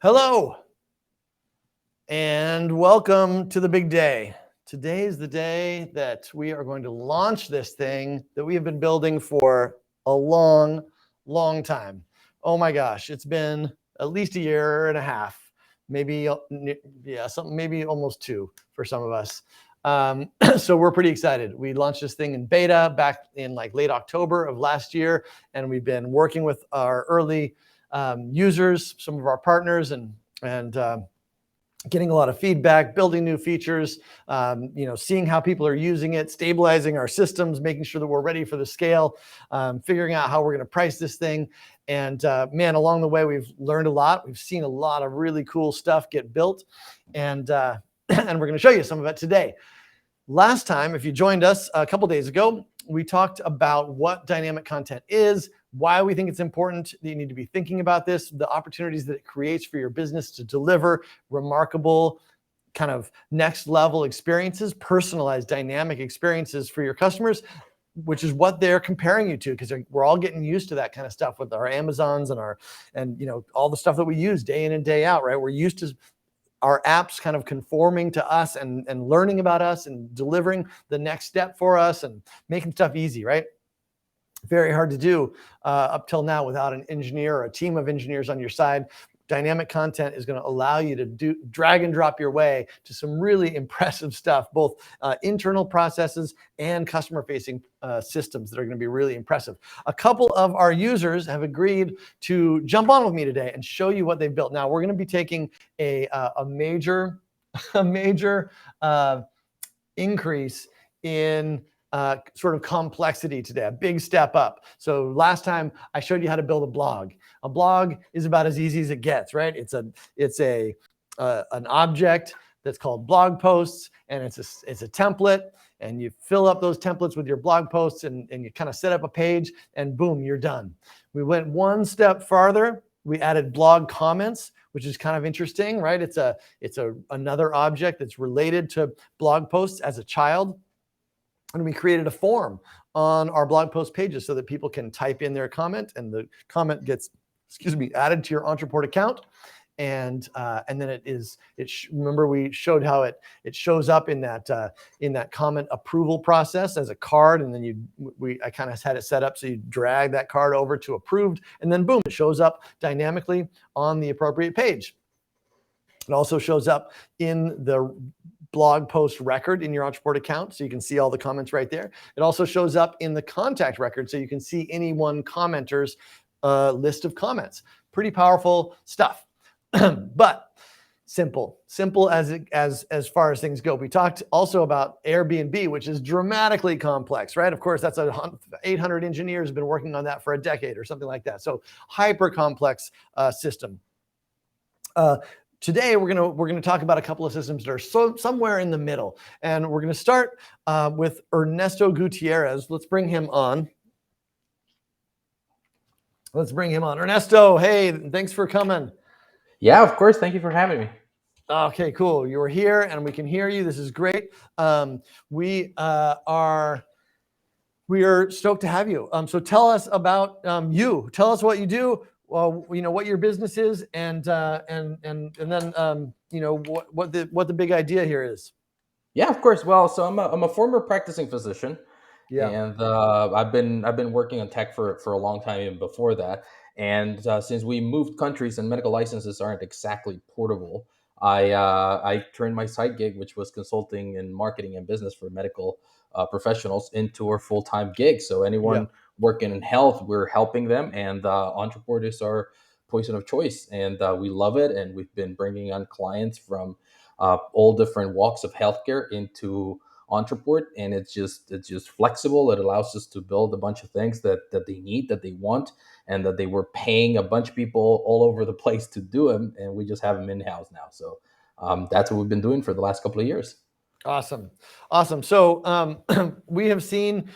Hello, and welcome to the big day. Today is the day that we are going to launch this thing that we have been building for a long, long time. Oh my gosh, it's been at least a year and a half, maybe, maybe almost two for some of us. So we're pretty excited. We launched this thing in beta back in like late October of last year, and we've been working with our early users, some of our partners, and getting a lot of feedback, building new features, seeing how people are using it, stabilizing our systems, making sure that we're ready for the scale, figuring out how we're going to price this thing. And man, along the way, we've learned a lot. We've seen a lot of really cool stuff get built, and and we're going to show you some of it today. Last time, if you joined us a couple days ago, we talked about what dynamic content is, why we think it's important that you need to be thinking about this, the opportunities that it creates for your business to deliver remarkable kind of next level experiences, personalized dynamic experiences for your customers, which is what they're comparing you to, because we're all getting used to that kind of stuff with our Amazons and all the stuff that we use day in and day out, right? We're used to our apps kind of conforming to us and learning about us and delivering the next step for us and making stuff easy, right? Very hard to do up till now without an engineer or a team of engineers on your side. Dynamic content is going to allow you to drag and drop your way to some really impressive stuff, both internal processes and customer-facing systems that are going to be really impressive. A couple of our users have agreed to jump on with me today and show you what they've built. Now, we're going to be taking a major increase in sort of complexity today, a big step up. So last time I showed you how to build a blog. A blog is about as easy as it gets, right? It's an object that's called blog posts, and it's a template, and you fill up those templates with your blog posts, and you kind of set up a page, and boom, you're done. We went one step farther. We added blog comments, which is kind of interesting, right? It's another object that's related to blog posts as a child. And we created a form on our blog post pages so that people can type in their comment, and the comment gets, added to your Ontraport account. And then remember we showed how it shows up in that comment approval process as a card, and then I kind of had it set up so you drag that card over to approved, and then boom, it shows up dynamically on the appropriate page. It also shows up in the blog post record in your Ontraport account, so you can see all the comments right there. It also shows up in the contact record, so you can see any one commenter's list of comments. Pretty powerful stuff, but simple as far as things go. We talked also about Airbnb, which is dramatically complex, right? Of course, that's 800 engineers have been working on that for a decade or something like that. So hyper complex system. Today, we're gonna talk about a couple of systems that are somewhere in the middle, and we're gonna start with Ernesto Gutierrez. Let's bring him on. Ernesto, hey, thanks for coming. Yeah, of course. Thank you for having me. Okay, cool. You're here, and we can hear you. This is great. We are stoked to have you. So tell us about you. Tell us what you do. Well, what your business is, and then what the big idea here is. Yeah, of course. Well, so I'm a former practicing physician, Yeah. and I've been working on tech for a long time even before that. And since we moved countries and medical licenses aren't exactly portable, I turned my side gig, which was consulting and marketing and business for medical professionals, into a full-time gig. So anyone working in health, we're helping them, and Ontraport is our poison of choice, and we love it. And we've been bringing on clients from all different walks of healthcare into Ontraport, and it's just flexible. It allows us to build a bunch of things that they need, that they want, and that they were paying a bunch of people all over the place to do them, and we just have them in-house now. So that's what we've been doing for the last couple of years. Awesome. So we have seen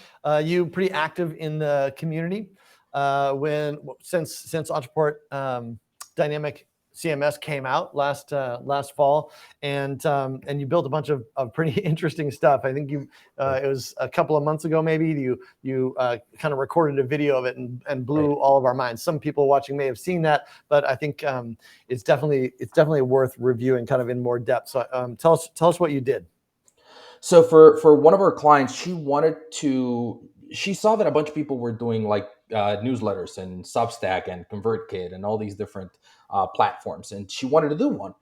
you pretty active in the community since Ontraport Dynamic CMS came out last fall, and you built a bunch of pretty interesting stuff. I think it was a couple of months ago, maybe you kind of recorded a video of it and blew all of our minds. Some people watching may have seen that, but I think it's definitely worth reviewing kind of in more depth. So tell us what you did. So for one of our clients, she saw that a bunch of people were doing like newsletters and Substack and ConvertKit and all these different platforms, and she wanted to do one.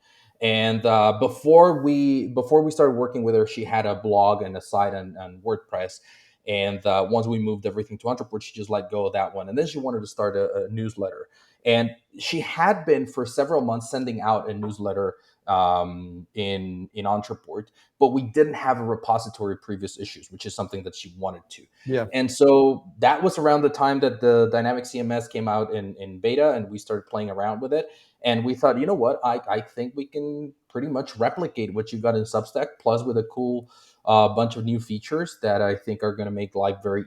And before we started working with her, she had a blog and a site on WordPress. And once we moved everything to Ontraport, she just let go of that one. And then she wanted to start a newsletter. And she had been for several months sending out a newsletter in Ontraport, but we didn't have a repository of previous issues, which is something that she wanted to. Yeah. And so that was around the time that the Dynamic CMS came out in beta, and we started playing around with it. And we thought, you know what, I think we can pretty much replicate what you got in Substack, plus with a cool bunch of new features that I think are going to make life very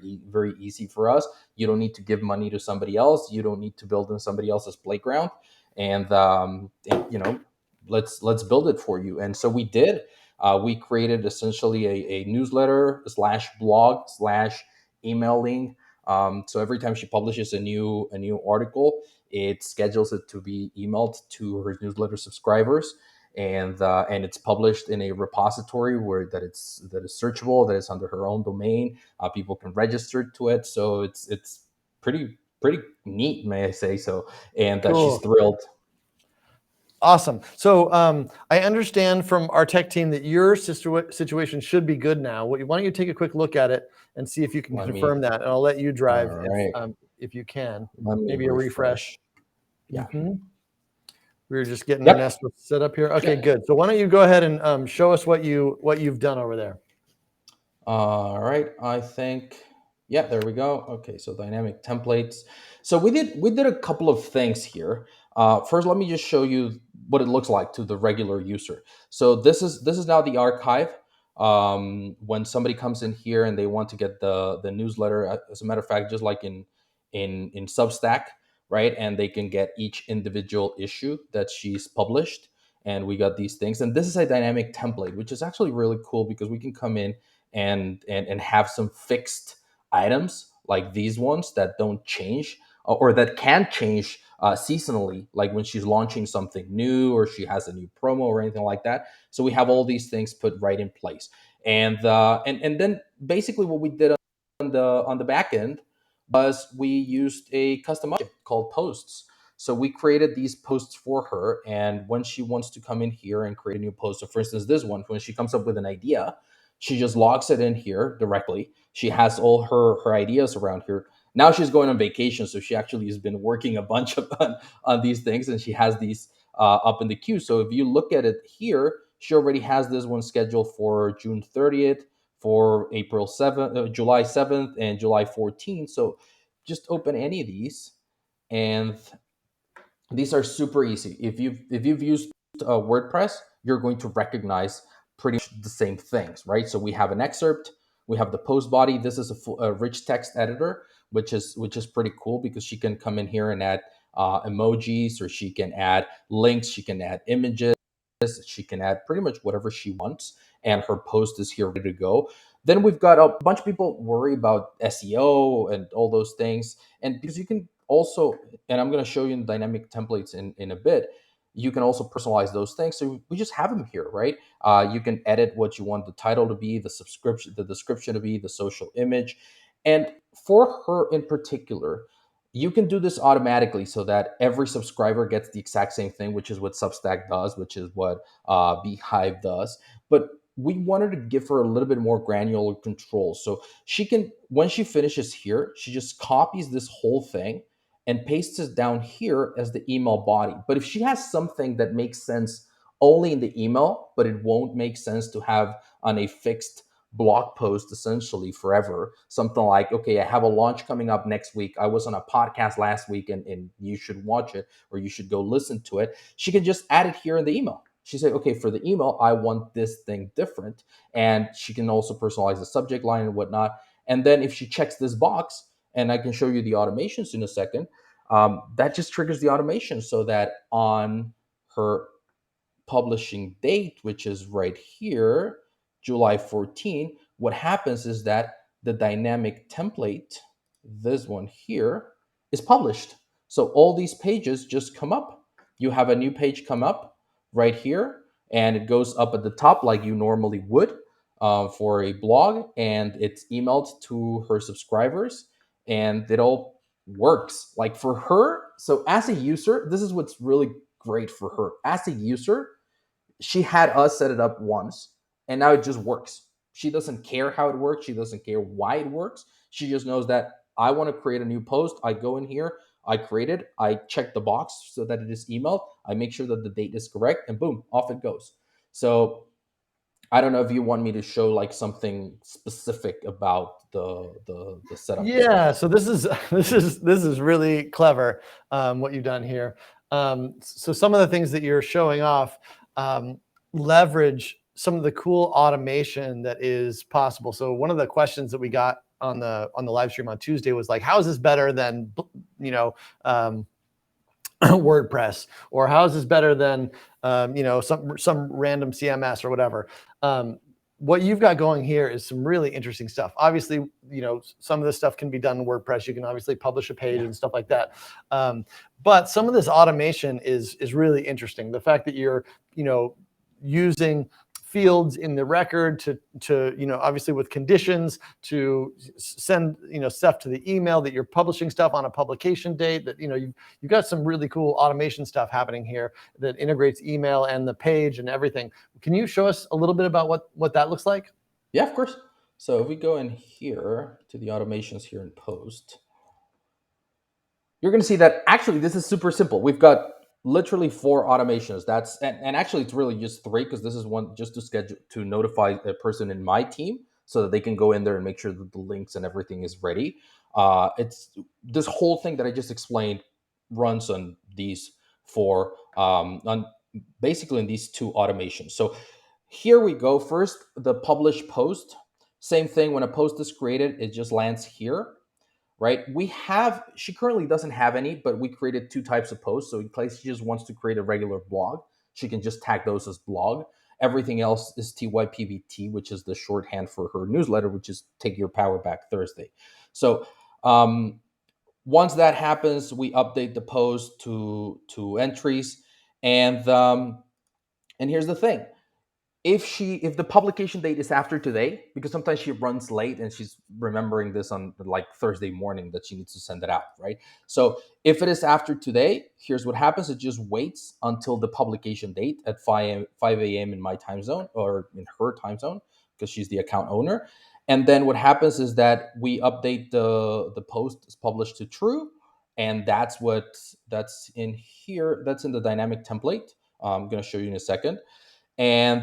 easy for us. You don't need to give money to somebody else. You don't need to build in somebody else's playground. And let's build it for you. And so we did. We created essentially a newsletter / blog / emailing. So every time she publishes a new article, it schedules it to be emailed to her newsletter subscribers, and it's published in a repository that is searchable, that is under her own domain. People can register to it, so it's pretty neat, may I say so. And Cool. She's thrilled. Awesome. So I understand from our tech team that your situation should be good now. Why don't you take a quick look at it and see if you can confirm that, and I'll let you drive if you can. Maybe a refresh. Yeah. Mm-hmm. We were just getting the nest set up here. Okay, good. So why don't you go ahead and show us what you've done over there. All right. I think, yeah, there we go. Okay, so dynamic templates. So we did a couple of things here. First, let me just show you what it looks like to the regular user. So this is now the archive. When somebody comes in here and they want to get the newsletter, as a matter of fact, just like in Substack, right? And they can get each individual issue that she's published. And we got these things. And this is a dynamic template, which is actually really cool because we can come in and have some fixed items like these ones that don't change, or that can change seasonally, like when she's launching something new or she has a new promo or anything like that. So we have all these things put right in place. And then basically what we did on the back end was we used a custom object called posts. So we created these posts for her, and when she wants to come in here and create a new post, so for instance, this one, when she comes up with an idea, she just logs it in here directly. She has all her ideas around here. Now she's going on vacation, so she actually has been working a bunch on these things, and she has these up in the queue. So if you look at it here, she already has this one scheduled for June 30th, for April 7th, July 7th, and July 14th. So just open any of these, and these are super easy. If you've used WordPress, you're going to recognize pretty much the same things, right? So we have an excerpt, we have the post body. This is a rich text editor, which is pretty cool because she can come in here and add emojis, or she can add links, she can add images, she can add pretty much whatever she wants, and her post is here ready to go. Then we've got a bunch of people worry about SEO and all those things, and because you can also, and I'm going to show you in dynamic templates in a bit, you can also personalize those things. So we just have them here, right? You can edit what you want the title to be, the description to be, the social image. And for her in particular, you can do this automatically so that every subscriber gets the exact same thing, which is what Substack does, which is what Beehive does. But we wanted to give her a little bit more granular control. So she can, when she finishes here, she just copies this whole thing and pastes it down here as the email body. But if she has something that makes sense only in the email, but it won't make sense to have on a fixed blog post essentially forever, something like, okay, I have a launch coming up next week, I was on a podcast last week, and you should watch it, or you should go listen to it, she can just add it here in the email. She said, okay, for the email, I want this thing different. And she can also personalize the subject line and whatnot. And then if she checks this box, and I can show you the automations in a second, that just triggers the automation so that on her publishing date, which is right here, July 14, what happens is that the dynamic template, this one here, is published. So all these pages just come up. You have a new page come up right here, and it goes up at the top like you normally would for a blog, and it's emailed to her subscribers, and it all works. Like for her, so as a user, this is what's really great for her. As a user, she had us set it up once, and now it just works. She doesn't care how it works. She doesn't care why it works. She just knows that I want to create a new post. I go in here, I create it, I check the box so that it is emailed, I make sure that the date is correct, and boom, off it goes. So I don't know if you want me to show like something specific about the setup and stuff. Yeah, so this is this is really clever, what you've done here. So some of the things that you're showing off leverage some of the cool automation that is possible. So one of the questions that we got on the live stream on Tuesday was like, how is this better than WordPress, or how is this better than some random CMS or whatever? What you've got going here is some really interesting stuff. Obviously, some of this stuff can be done in WordPress. You can obviously publish a page and stuff like that. But some of this automation is really interesting. The fact that you're, using fields in the record to obviously with conditions to send stuff to the email, that you're publishing stuff on a publication date, that you've got some really cool automation stuff happening here that integrates email and the page and everything. Can you show us a little bit about what that looks like? Yeah, of course. So if we go in here to the automations here in post, you're going to see that actually this is super simple. We've got literally 4 automations. And actually it's really just 3, because this is one just to schedule to notify a person in my team so that they can go in there and make sure that the links and everything is ready. It's this whole thing that I just explained runs on these 4 on basically in these 2 automations. So here we go. First, the publish post. Same thing. When a post is created, it just lands here, right? She currently doesn't have any, but we created 2 types of posts. So in case she just wants to create a regular blog, she can just tag those as blog. Everything else is TYPBT, which is the shorthand for her newsletter, which is Take Your Power Back Thursday. So once that happens, we update the post to entries, and here's the thing. If the publication date is after today, because sometimes she runs late and she's remembering this on like Thursday morning that she needs to send it out, right? So if it is after today, here's what happens. It just waits until the publication date at 5 a.m. in my time zone, or in her time zone, because she's the account owner. And then what happens is that we update the post is published to true, and that's in here. That's in the dynamic template. I'm going to show you in a second. And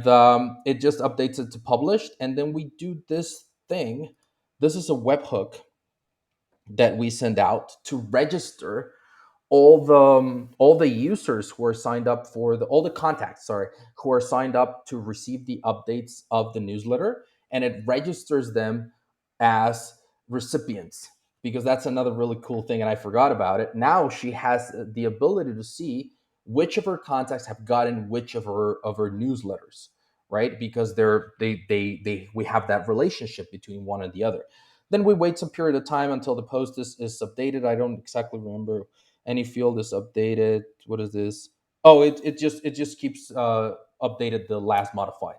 it just updates it to published, and then we do this thing. This is a webhook that we send out to register all the users who are signed up for all the contacts, sorry, who are signed up to receive the updates of the newsletter, and it registers them as recipients, because that's another really cool thing, and I forgot about it. Now she has the ability to see which of her contacts have gotten which of her newsletters, right? Because we have that relationship between one and the other. Then we wait some period of time until the post is updated. I don't exactly remember. Any field is updated. What is this? Oh, it just keeps updated the last modified,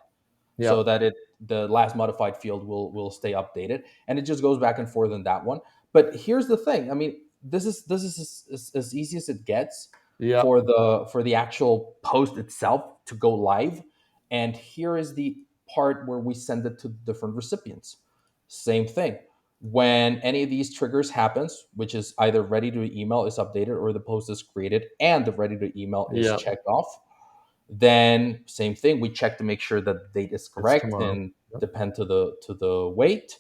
so Yep. that the last modified field will stay updated, and it just goes back and forth on that one. But here's the thing. I mean, this is as easy as it gets Yep. for the actual post itself to go live. And here is the part where we send it to different recipients. Same thing. When any of these triggers happens, which is either ready to email is updated, or the post is created and the ready to email is Yep. checked off, then same thing. We check to make sure that the date is It's correct tomorrow. and Yep. depend to the weight.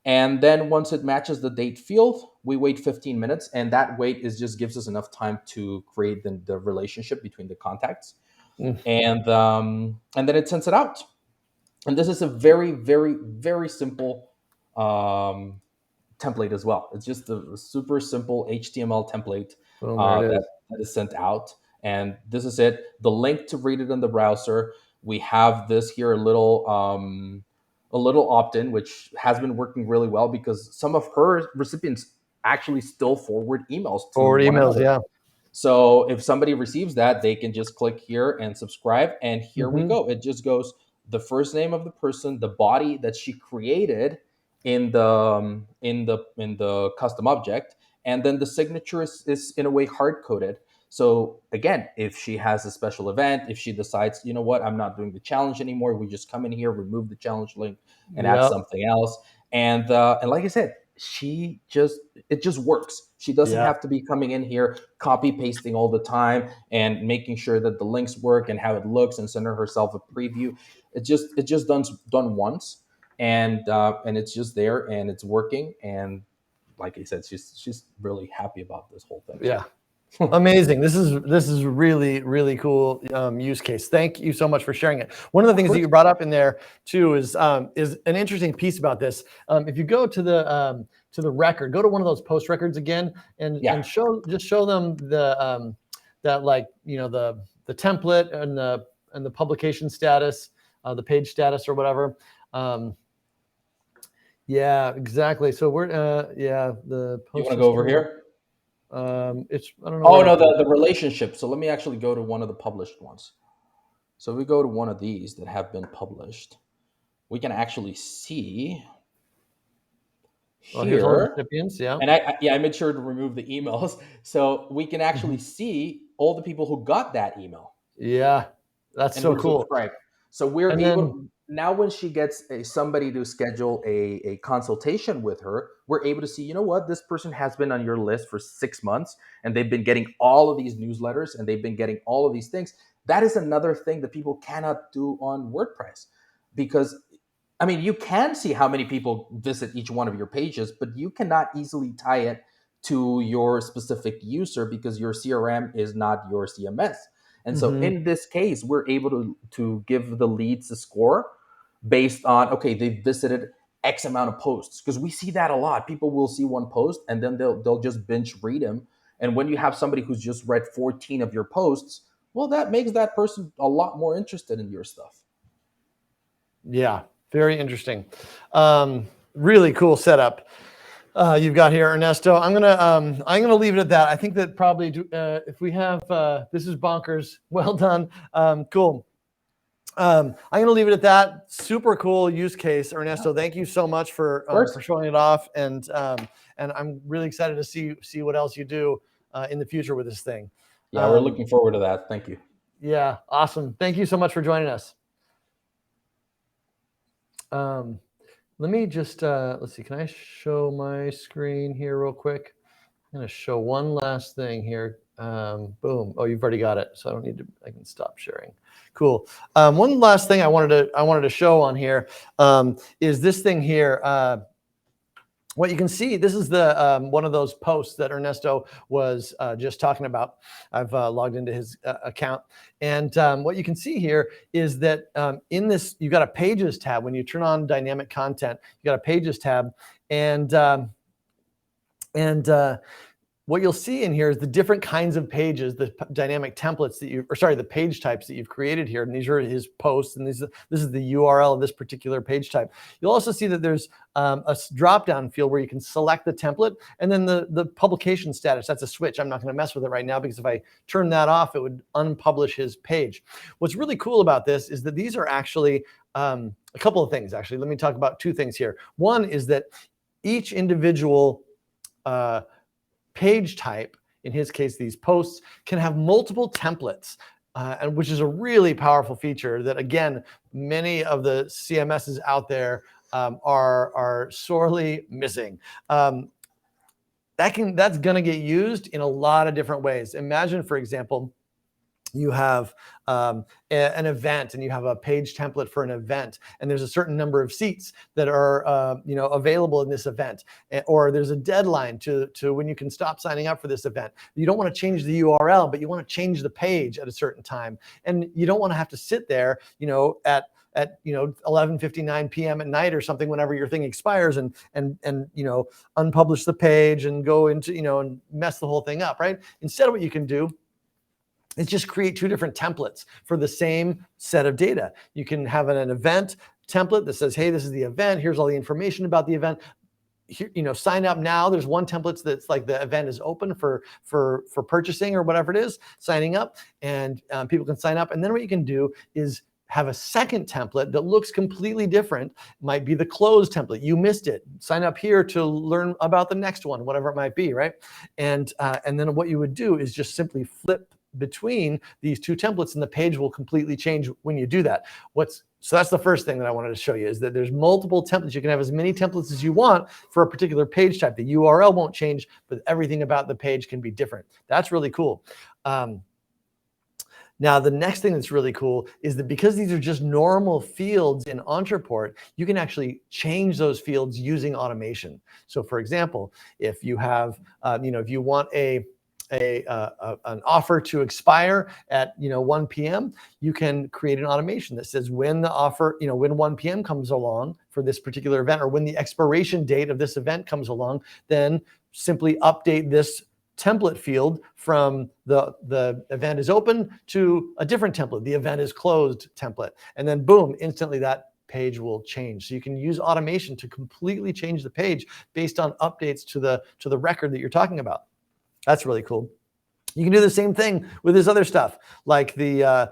And then once it matches the date field, we wait 15 minutes, and that wait just gives us enough time to create the relationship between the contacts, Mm. and then it sends it out. And this is a very, very, very simple template as well. It's just a super simple HTML template Boom, there it that is. is sent out. And this is it. The link to read it in the browser. We have this here a little opt-in, which has been working really well because some of her recipients actually still forward emails to Forward one emails, another. yeah. So if somebody receives that, they can just click here and subscribe. And here we go. It just goes the first name of the person, the body that she created in the custom object, and then the signature is in a way hard coded. So again, if she has a special event, if she decides, you know what, I'm not doing the challenge anymore, we just come in here, remove the challenge link, and add Yep. something else. And like I said, it just works. She doesn't Yeah. have to be coming in here copy pasting all the time and making sure that the links work and how it looks and sending herself a preview. It just done once, and it's just there and it's working. And like I said, she's really happy about this whole thing. Yeah. Amazing. This is really, really cool use case. Thank you so much for sharing it. One of the things that you brought up in there too is an interesting piece about this. If you go to the record, go to one of those post records again and show them the that, like, you know, the template and the publication status, the page status or whatever. Yeah, exactly. So we're the post. You want to go over here? It's, I don't know. Oh no, the relationship. So let me actually go to one of the published ones. So we go to one of these that have been published. We can actually see Here's all the here. recipients. Yeah. And I made sure to remove the emails, so we can actually see all the people who got that email. Yeah, that's And so were cool. subscribed. So we're And able then, now, when she gets somebody to schedule a consultation with her, we're able to see, you know what, this person has been on your list for 6 months and they've been getting all of these newsletters and they've been getting all of these things. That is another thing that people cannot do on WordPress, because I mean, you can see how many people visit each one of your pages, but you cannot easily tie it to your specific user because your CRM is not your CMS. And so in this case, we're able to give the leads a score based on, okay, they visited X amount of posts, because we see that a lot. People will see one post and then they'll just binge read them. And when you have somebody who's just read 14 of your posts, well, that makes that person a lot more interested in your stuff. yeah, very interesting. Really cool setup you've got here, Ernesto. I'm gonna leave it at that. I think that probably if we have this is bonkers. Well done. Cool. I'm going to leave it at that. Super cool use case, Ernesto. Thank you so much for showing it off, and I'm really excited to see what else you do in the future with this thing. Yeah, we're looking forward to that. Thank you. Yeah, awesome. Thank you so much for joining us. Let me just let's see. Can I show my screen here real quick? I'm going to show one last thing here. Boom. Oh, you've already got it, so I don't need to. I can stop sharing. Cool. One last thing I wanted to show on here is this thing here. What you can see, this is the one of those posts that Ernesto was just talking about. I've logged into his account, and what you can see here is that in this, you've got a Pages tab. When you turn on dynamic content, you got a Pages tab, and what you'll see in here is the different kinds of pages, the dynamic templates that the page types that you've created here. And these are his posts, and this is the URL of this particular page type. You'll also see that there's a drop-down field where you can select the template, and then the publication status. That's a switch. I'm not going to mess with it right now, because if I turn that off, it would unpublish his page. What's really cool about this is that these are actually a couple of things. Actually, let me talk about two things here. One is that each individual page type, in his case, these posts, can have multiple templates, and which is a really powerful feature that, again, many of the CMSs out there are sorely missing. That's going to get used in a lot of different ways. Imagine, for example, you have an event, and you have a page template for an event, and there's a certain number of seats that are available in this event, or there's a deadline to when you can stop signing up for this event. You don't want to change the URL, but you want to change the page at a certain time, and you don't want to have to sit there at 11:59 p.m. at night or something, whenever your thing expires, and unpublish the page and go into and mess the whole thing up, right? Instead, what you can do is just create two different templates for the same set of data. You can have an event template that says, hey, this is the event. Here's all the information about the event. Here, sign up now. There's one template that's like the event is open for purchasing or whatever it is, signing up, and people can sign up. And then what you can do is have a second template that looks completely different. It might be the closed template. You missed it. Sign up here to learn about the next one, whatever it might be, right? And then what you would do is just simply flip between these two templates, and the page will completely change when you do that. So that's the first thing that I wanted to show you, is that there's multiple templates. You can have as many templates as you want for a particular page type. The URL won't change, but everything about the page can be different. That's really cool. Now, the next thing that's really cool is that because these are just normal fields in Ontraport, you can actually change those fields using automation. So for example, if you have, if you want an offer to expire at 1 p.m., you can create an automation that says when the offer, when 1 p.m. comes along for this particular event, or when the expiration date of this event comes along, then simply update this template field from the event is open to a different template, the event is closed template, and then boom, instantly that page will change. So you can use automation to completely change the page based on updates to the record that you're talking about. That's really cool. You can do the same thing with this other stuff, like the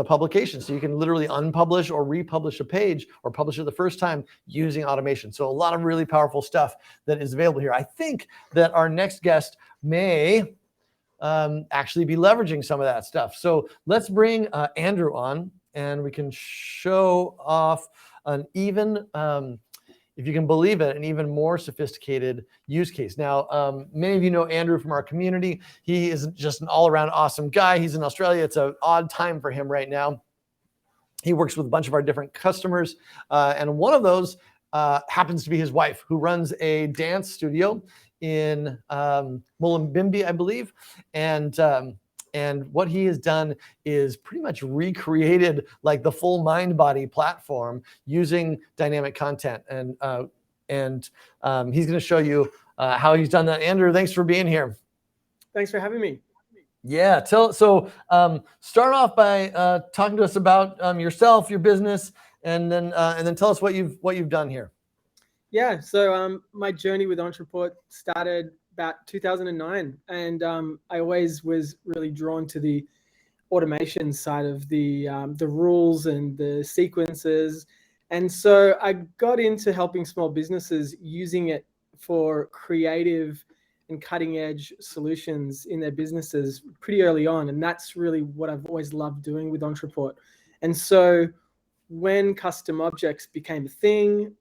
publication. So you can literally unpublish or republish a page, or publish it the first time using automation. So a lot of really powerful stuff that is available here. I think that our next guest may actually be leveraging some of that stuff. So let's bring Andrew on, and we can show off an even, if you can believe it, an even more sophisticated use case. Now, many of you know Andrew from our community. He is just an all-around awesome guy. He's in Australia. It's an odd time for him right now. He works with a bunch of our different customers, and one of those happens to be his wife, who runs a dance studio in Mullumbimby, I believe. And what he has done is pretty much recreated like the full MindBody platform using dynamic content. And he's going to show you how he's done that. Andrew, thanks for being here. Thanks for having me. Yeah. Start off by talking to us about yourself, your business, and then tell us what you've done here. Yeah. So my journey with Ontraport started about 2009, and I always was really drawn to the automation side of the rules and the sequences, and so I got into helping small businesses using it for creative and cutting edge solutions in their businesses pretty early on, and that's really what I've always loved doing with Ontraport. And so when custom objects became a thing,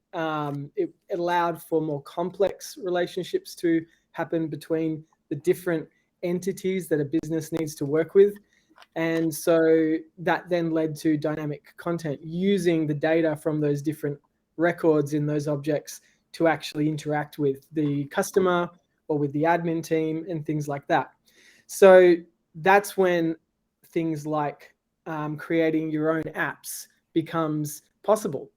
it allowed for more complex relationships to happen between the different entities that a business needs to work with. And so that then led to dynamic content, using the data from those different records in those objects to actually interact with the customer or with the admin team and things like that. So that's when things like creating your own apps becomes possible,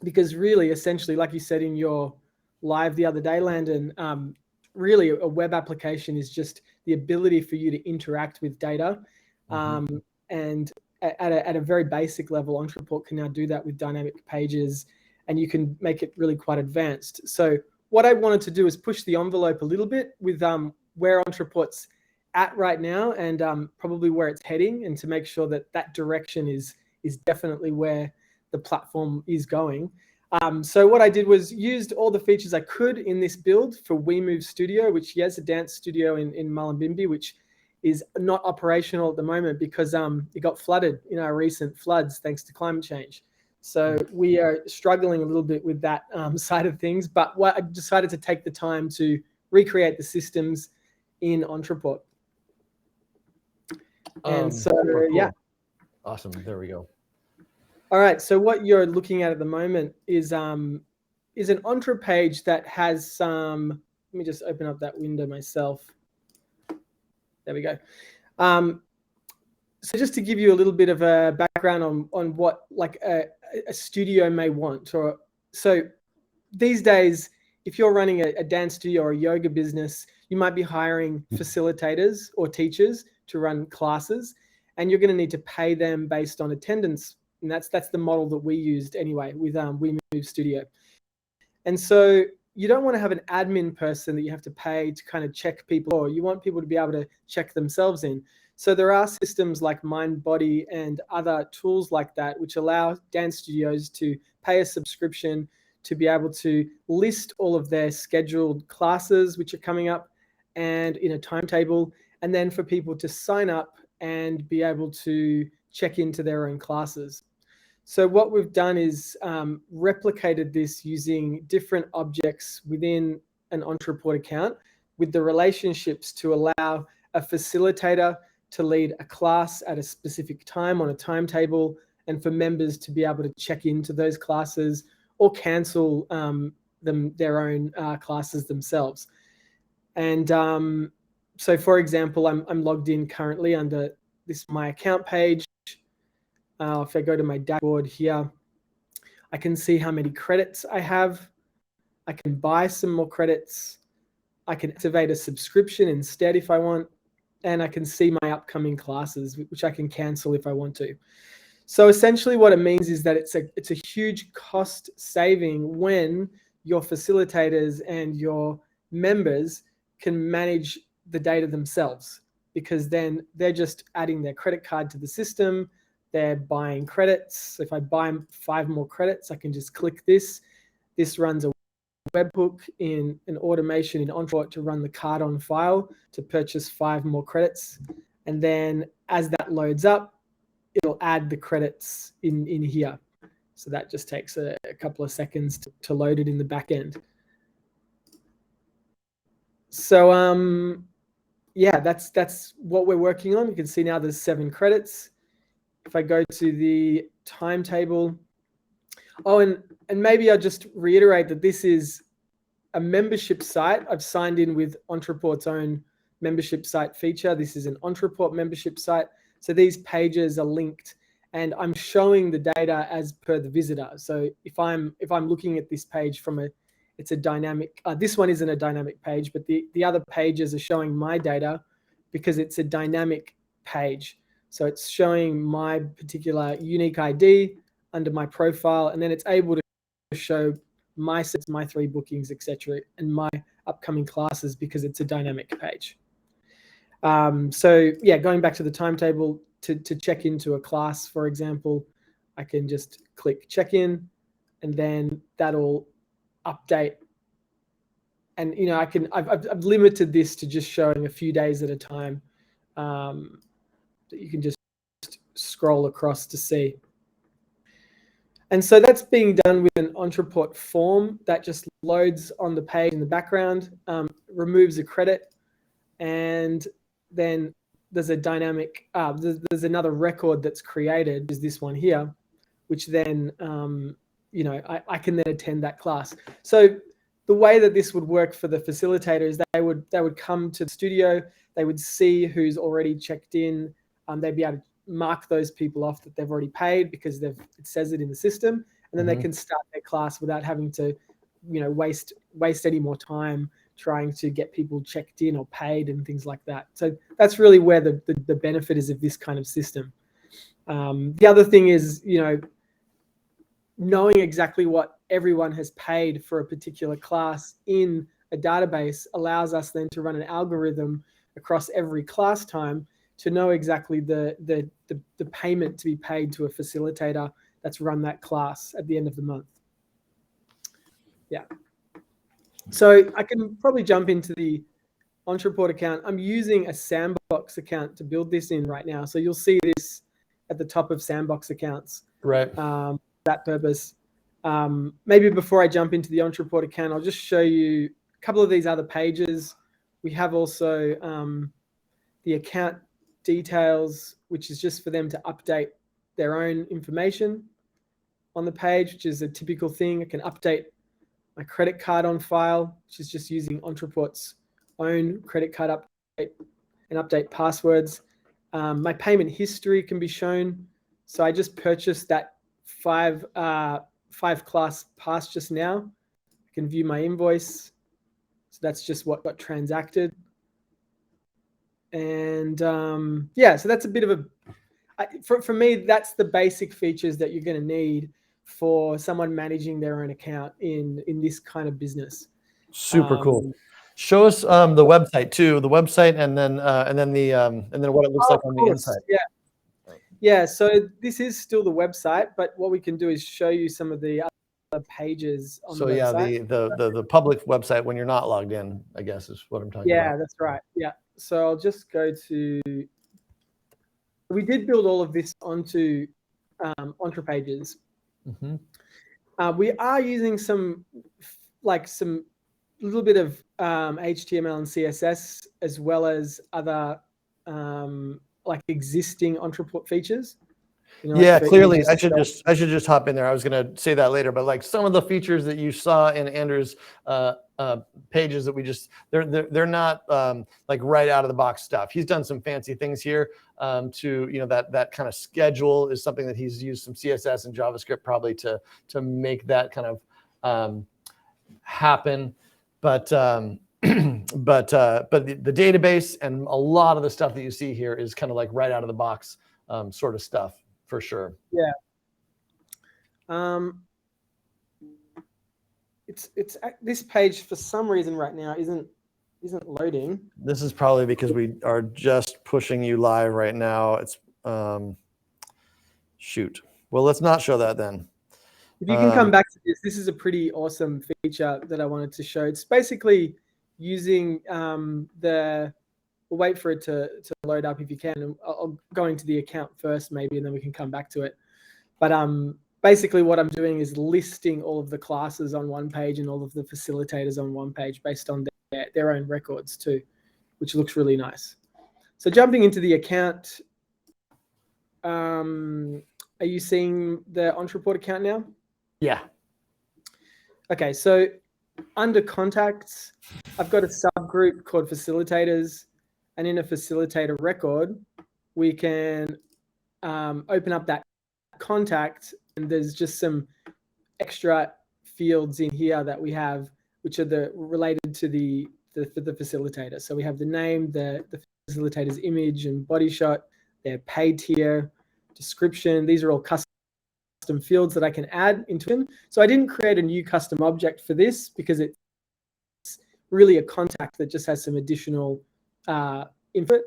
because really, essentially, like you said in your live the other day, Landon, really a web application is just the ability for you to interact with data. And at a very basic level, Ontraport can now do that with dynamic pages, and you can make it really quite advanced. So what I wanted to do is push the envelope a little bit with where Ontraport's at right now, and probably where it's heading, and to make sure that that direction is definitely where the platform is going. So what I did was used all the features I could in this build for WeMove Studio, which is a dance studio in Mullumbimby, which is not operational at the moment because it got flooded in our recent floods thanks to climate change. So we are struggling a little bit with that side of things, but I decided to take the time to recreate the systems in Ontraport. And cool. Yeah. Awesome. There we go. All right. So what you're looking at the moment is an Ontra page that has some. Let me just open up that window myself. There we go. So just to give you a little bit of a background on what like a studio may want, so these days, if you're running a dance studio or a yoga business, you might be hiring facilitators or teachers to run classes, and you're going to need to pay them based on attendance. And that's the model that we used anyway with WeMove Studio. And so you don't want to have an admin person that you have to pay to kind of check people, or you want people to be able to check themselves in. So there are systems like MindBody and other tools like that, which allow dance studios to pay a subscription to be able to list all of their scheduled classes, which are coming up, and in a timetable, and then for people to sign up and be able to check into their own classes. So what we've done is replicated this using different objects within an Ontraport account with the relationships to allow a facilitator to lead a class at a specific time on a timetable, and for members to be able to check into those classes or cancel their own classes themselves. And so, for example, I'm logged in currently under my account page. If I go to my dashboard here, I can see how many credits I have. I can buy some more credits. I can activate a subscription instead if I want. And I can see my upcoming classes, which I can cancel if I want to. So essentially what it means is that it's a huge cost saving when your facilitators and your members can manage the data themselves, because then they're just adding their credit card to the system. They're buying credits. So if I buy 5 more credits, I can just click this. This runs a webhook in an automation in Ontraport to run the card on file to purchase 5 more credits. And then as that loads up, it'll add the credits in here. So that just takes a couple of seconds to load it in the back end. So yeah, that's what we're working on. You can see now there's 7 credits. If I go to the timetable, and maybe I'll just reiterate that this is a membership site. I've signed in with Ontraport's own membership site feature. This is an Ontraport membership site. So these pages are linked, and I'm showing the data as per the visitor. So if I'm looking at this page it's a dynamic, this one isn't a dynamic page, but the other pages are showing my data because it's a dynamic page. So it's showing my particular unique ID under my profile, and then it's able to show my sets, my 3 bookings, etc., and my upcoming classes because it's a dynamic page. So yeah, going back to the timetable to check into a class, for example, I can just click check in, and then that'll update. And I've limited this to just showing a few days at a time. That you can just scroll across to see. And so that's being done with an Ontraport form that just loads on the page in the background, removes a credit, and then there's a dynamic, there's another record that's created, is this one here, which then, I can then attend that class. So the way that this would work for the facilitator is they would come to the studio, they would see who's already checked in, they'd be able to mark those people off that they've already paid because it says it in the system, and then they can start their class without having to, waste any more time trying to get people checked in or paid and things like that. So that's really where the benefit is of this kind of system. The other thing is, knowing exactly what everyone has paid for a particular class in a database allows us then to run an algorithm across every class time to know exactly the payment to be paid to a facilitator that's run that class at the end of the month. Yeah. So I can probably jump into the Ontraport account. I'm using a Sandbox account to build this in right now. So you'll see this at the top of Sandbox accounts. Right. For that purpose. Maybe before I jump into the Ontraport account, I'll just show you a couple of these other pages. We have also the account details, which is just for them to update their own information on the page, which is a typical thing. I can update my credit card on file, which is just using Ontraport's own credit card update, and update passwords. My payment history can be shown. So I just purchased that 5 class pass just now. I can view my invoice. So that's just what got transacted. And yeah, so that's a bit of for me, that's the basic features that you're going to need for someone managing their own account in this kind of business. Super cool. Show us the website too, the website, and then what it looks like on the inside. Yeah. So this is still the website, but what we can do is show you some of the other pages on the website. The public website when you're not logged in, I guess, is what I'm talking about. Yeah, that's right. Yeah. So I'll just go to. We did build all of this onto Ontrapages. Mm-hmm. We are using some little bit of HTML and CSS, as well as other like existing Ontraport features. Yeah, clearly I should just hop in there. I was going to say that later, but like some of the features that you saw in Andrew's pages that they're not like right out of the box stuff. He's done some fancy things here to, that kind of schedule is something that he's used some CSS and JavaScript probably to make that kind of happen. But the database and a lot of the stuff that you see here is kind of like right out of the box sort of stuff. For sure. Yeah. It's this page for some reason right now isn't loading. This is probably because we are just pushing you live right now. It's shoot. Well, let's not show that then. If you can come back to this, this is a pretty awesome feature that I wanted to show. It's basically using we'll wait for it to load up if you can. And I'll go into the account first maybe, and then we can come back to it. But basically what I'm doing is listing all of the classes on one page and all of the facilitators on one page based on their own records too, which looks really nice. So jumping into the account, are you seeing the Ontraport account now? Yeah. Okay, so under contacts, I've got a subgroup called facilitators. And in a facilitator record, we can open up that contact, and there's just some extra fields in here that we have, which are related to the facilitator. So we have the name, the facilitator's image and body shot, their pay tier, description. These are all custom fields that I can add into it. So I didn't create a new custom object for this because it's really a contact that just has some additional input.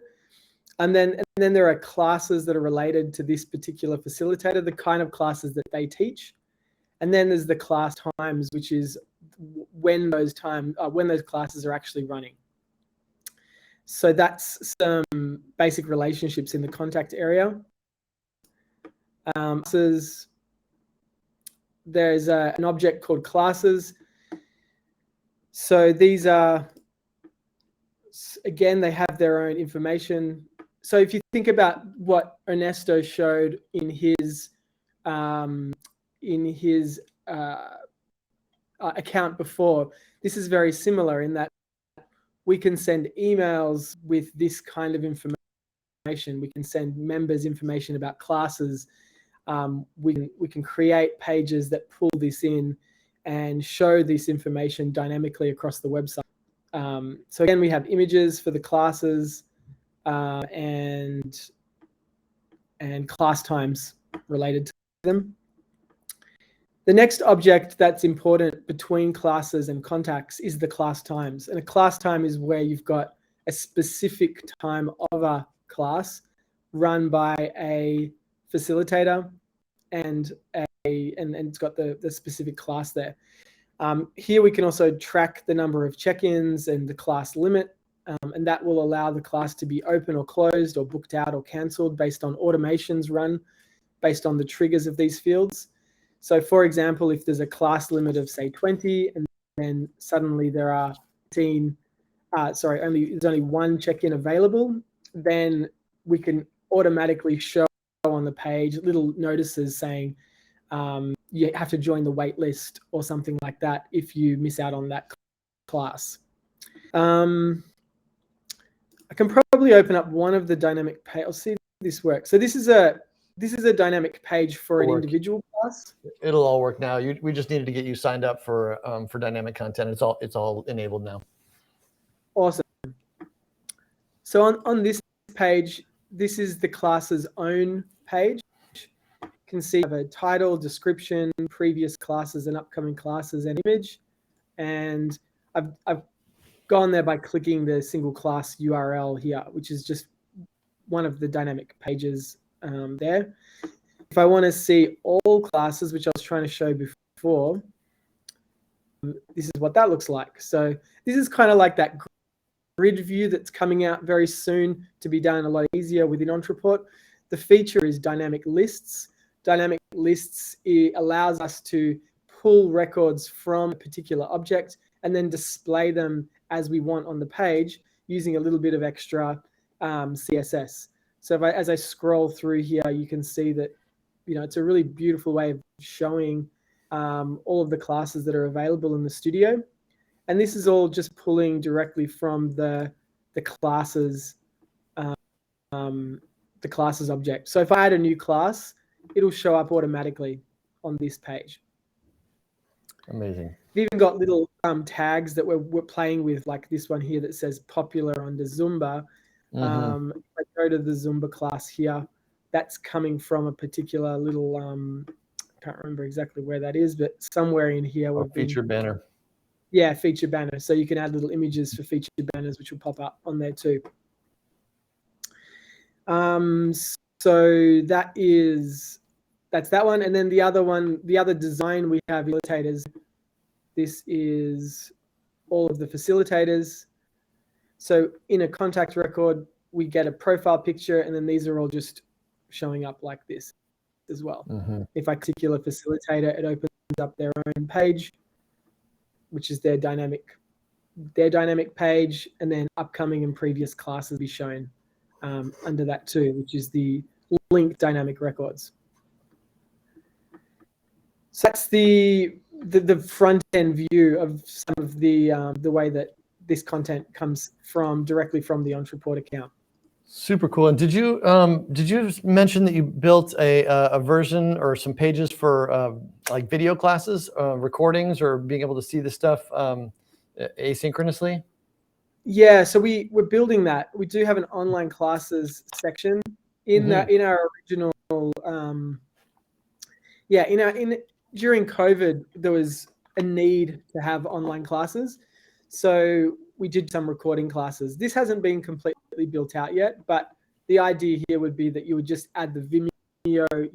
And then there are classes that are related to this particular facilitator, the kind of classes that they teach. And then there's the class times, which is when those classes are actually running. So that's some basic relationships in the contact area. There's an object called classes. So these are, again, they have their own information. So if you think about what Ernesto showed in his account before, this is very similar in that we can send emails with this kind of information. We can send members information about classes. We can create pages that pull this in and show this information dynamically across the website. So again, we have images for the classes and class times related to them. The next object that's important between classes and contacts is the class times. And a class time is where you've got a specific time of a class run by a facilitator and it's got the specific class there. Here we can also track the number of check-ins and the class limit, and that will allow the class to be open or closed or booked out or cancelled based on automations run based on the triggers of these fields. So for example, if there's a class limit of say 20 and then suddenly there are there's only one check-in available, then we can automatically show on the page little notices saying you have to join the wait list or something like that if you miss out on that class. I can probably open up one of the dynamic page. I'll see if this works. So this is a dynamic page for an individual class. It'll all work now. We just needed to get you signed up for dynamic content. It's all enabled now. Awesome. So on this page, this is the class's own page. You can see I have a title, description, previous classes and upcoming classes, and image. And I've gone there by clicking the single class URL here, which is just one of the dynamic pages there. If I want to see all classes, which I was trying to show before, this is what that looks like. So this is kind of like that grid view that's coming out very soon to be done a lot easier within Ontraport. The feature is dynamic lists. Dynamic lists, it allows us to pull records from a particular object and then display them as we want on the page using a little bit of extra CSS. So as I scroll through here, you can see that, you know, it's a really beautiful way of showing all of the classes that are available in the studio. And this is all just pulling directly from the classes object. So if I add a new class, it'll show up automatically on this page. Amazing. We've even got little tags that we're playing with, like this one here that says popular under Zumba. If I go to the Zumba class here, that's coming from a particular little, I can't remember exactly where that is, but somewhere in here. Or feature banner. Yeah, feature banner. So you can add little images for feature banners, which will pop up on there too. So that's that one. And then the other one, the other design we have facilitators. This is all of the facilitators. So in a contact record, we get a profile picture, and then these are all just showing up like this as well. If I particular facilitator, it opens up their own page, which is their dynamic page, and then upcoming and previous classes be shown under that too, which is the link dynamic records. So that's the front end view of some of the way that this content comes directly from the Ontraport account. Super cool. And did you mention that you built a version or some pages for like video classes, recordings, or being able to see the stuff asynchronously? Yeah, so we're building that. We do have an online classes section in our original. During COVID, there was a need to have online classes, so we did some recording classes. This hasn't been completely built out yet, but the idea here would be that you would just add the Vimeo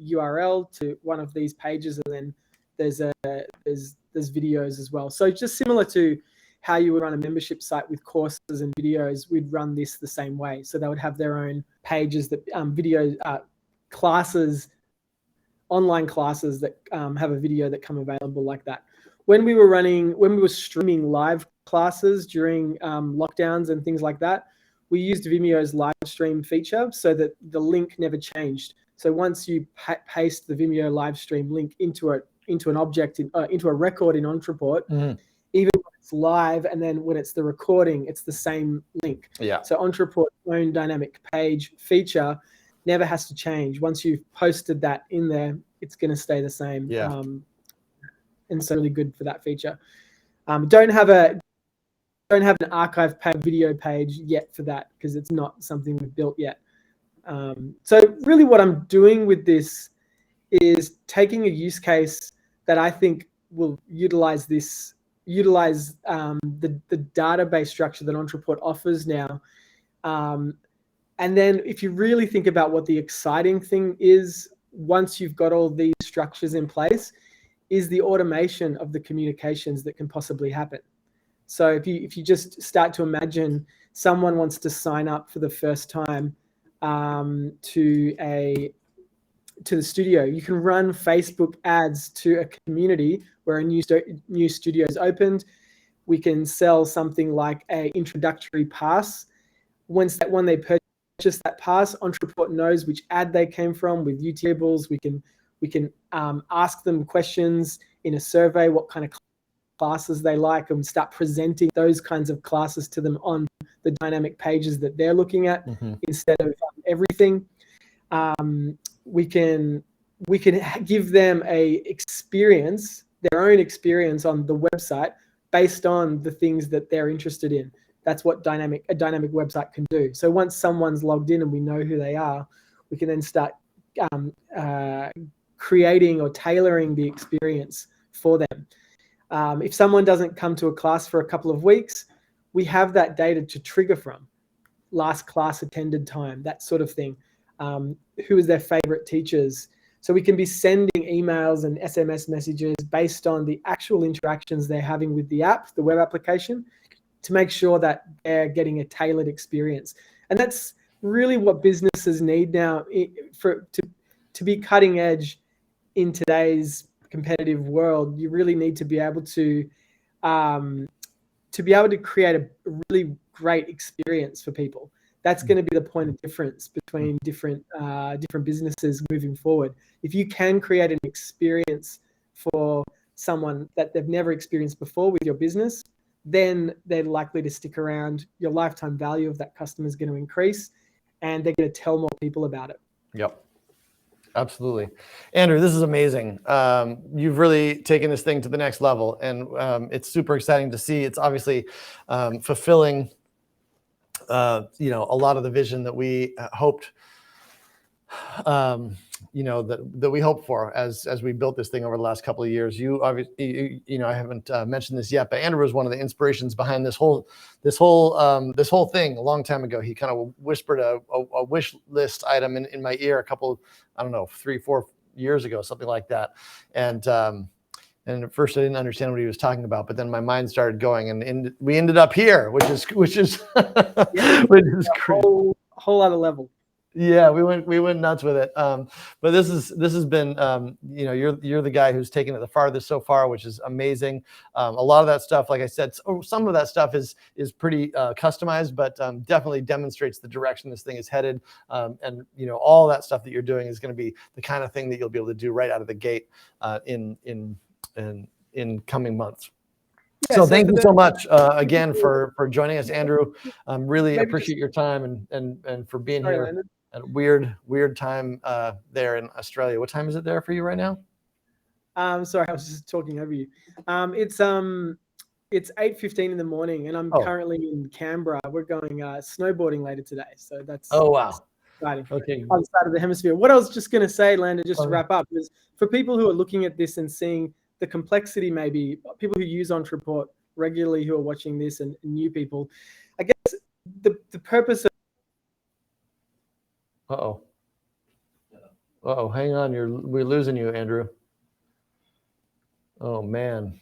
URL to one of these pages, and then there's videos as well. So just similar to how you would run a membership site with courses and videos, we'd run this the same way. So they would have their own pages that classes, online classes that have a video that come available like that. When we were streaming live classes during lockdowns and things like that, we used Vimeo's live stream feature so that the link never changed. So once you paste the Vimeo live stream link into an object, into a record in Ontraport, even when it's live and then when it's the recording, it's the same link. Yeah. So Ontraport's own dynamic page feature never has to change. Once you've posted that in there, it's going to stay the same. Yeah. And so really good for that feature. Don't have an archive video page yet for that because it's not something we've built yet. So really what I'm doing with this is taking a use case that I think will utilize the database structure that Ontraport offers now. And then if you really think about what the exciting thing is, once you've got all these structures in place, is the automation of the communications that can possibly happen. So if you just start to imagine someone wants to sign up for the first time to the studio, you can run Facebook ads to a community where a new studio is opened. We can sell something like a introductory pass. When they purchase that pass, Ontraport knows which ad they came from with UTables. We can ask them questions in a survey, what kind of classes they like, and start presenting those kinds of classes to them on the dynamic pages that they're looking at instead of everything. We can give them their own experience on the website based on the things that they're interested in. That's what a dynamic website can do. So once someone's logged in and we know who they are, we can then start creating or tailoring the experience for them. If someone doesn't come to a class for a couple of weeks, we have that data to trigger from. Last class attended time, that sort of thing. Who is their favorite teachers? So we can be sending emails and SMS messages based on the actual interactions they're having with the app, the web application, to make sure that they're getting a tailored experience. And that's really what businesses need now to be cutting edge in today's competitive world. You really need to be able to create a really great experience for people. That's going to be the point of difference between different businesses moving forward. If you can create an experience for someone that they've never experienced before with your business, then they're likely to stick around. Your lifetime value of that customer is going to increase, and they're going to tell more people about it. Yep. Absolutely. Andrew, this is amazing. You've really taken this thing to the next level, and it's super exciting to see. It's obviously fulfilling a lot of the vision that we hoped, that we hoped for as we built this thing over the last couple of years. You obviously, I haven't mentioned this yet, but Andrew was one of the inspirations behind this whole thing a long time ago. He kind of whispered a wish list item in my ear a couple, 3-4 years ago, something like that. And at first I didn't understand what he was talking about, but then my mind started going, and we ended up here, which is Yeah, which is great. Whole other level. Yeah, we went nuts with it. But this has been, you're the guy who's taken it the farthest so far, which is amazing. A lot of that stuff, like I said, some of that stuff is pretty customized, but definitely demonstrates the direction this thing is headed. And all that stuff that you're doing is going to be the kind of thing that you'll be able to do right out of the gate in coming months. Yeah, so thank you so much again for joining us, Andrew. Really Maybe appreciate your time and for being Sorry, here Landon. at a weird time there in Australia. What time is it there for you right now? Sorry, I was just talking over you. It's 8:15 in the morning, and I'm currently in Canberra. We're going snowboarding later today, so that's wow, exciting. okay. On the side of the hemisphere. What I was just going to say, Landon, just to wrap up, is for people who are looking at this and seeing the complexity, maybe people who use Ontraport regularly who are watching this and new people, I guess the purpose of hang on, we're losing you, Andrew. Oh man.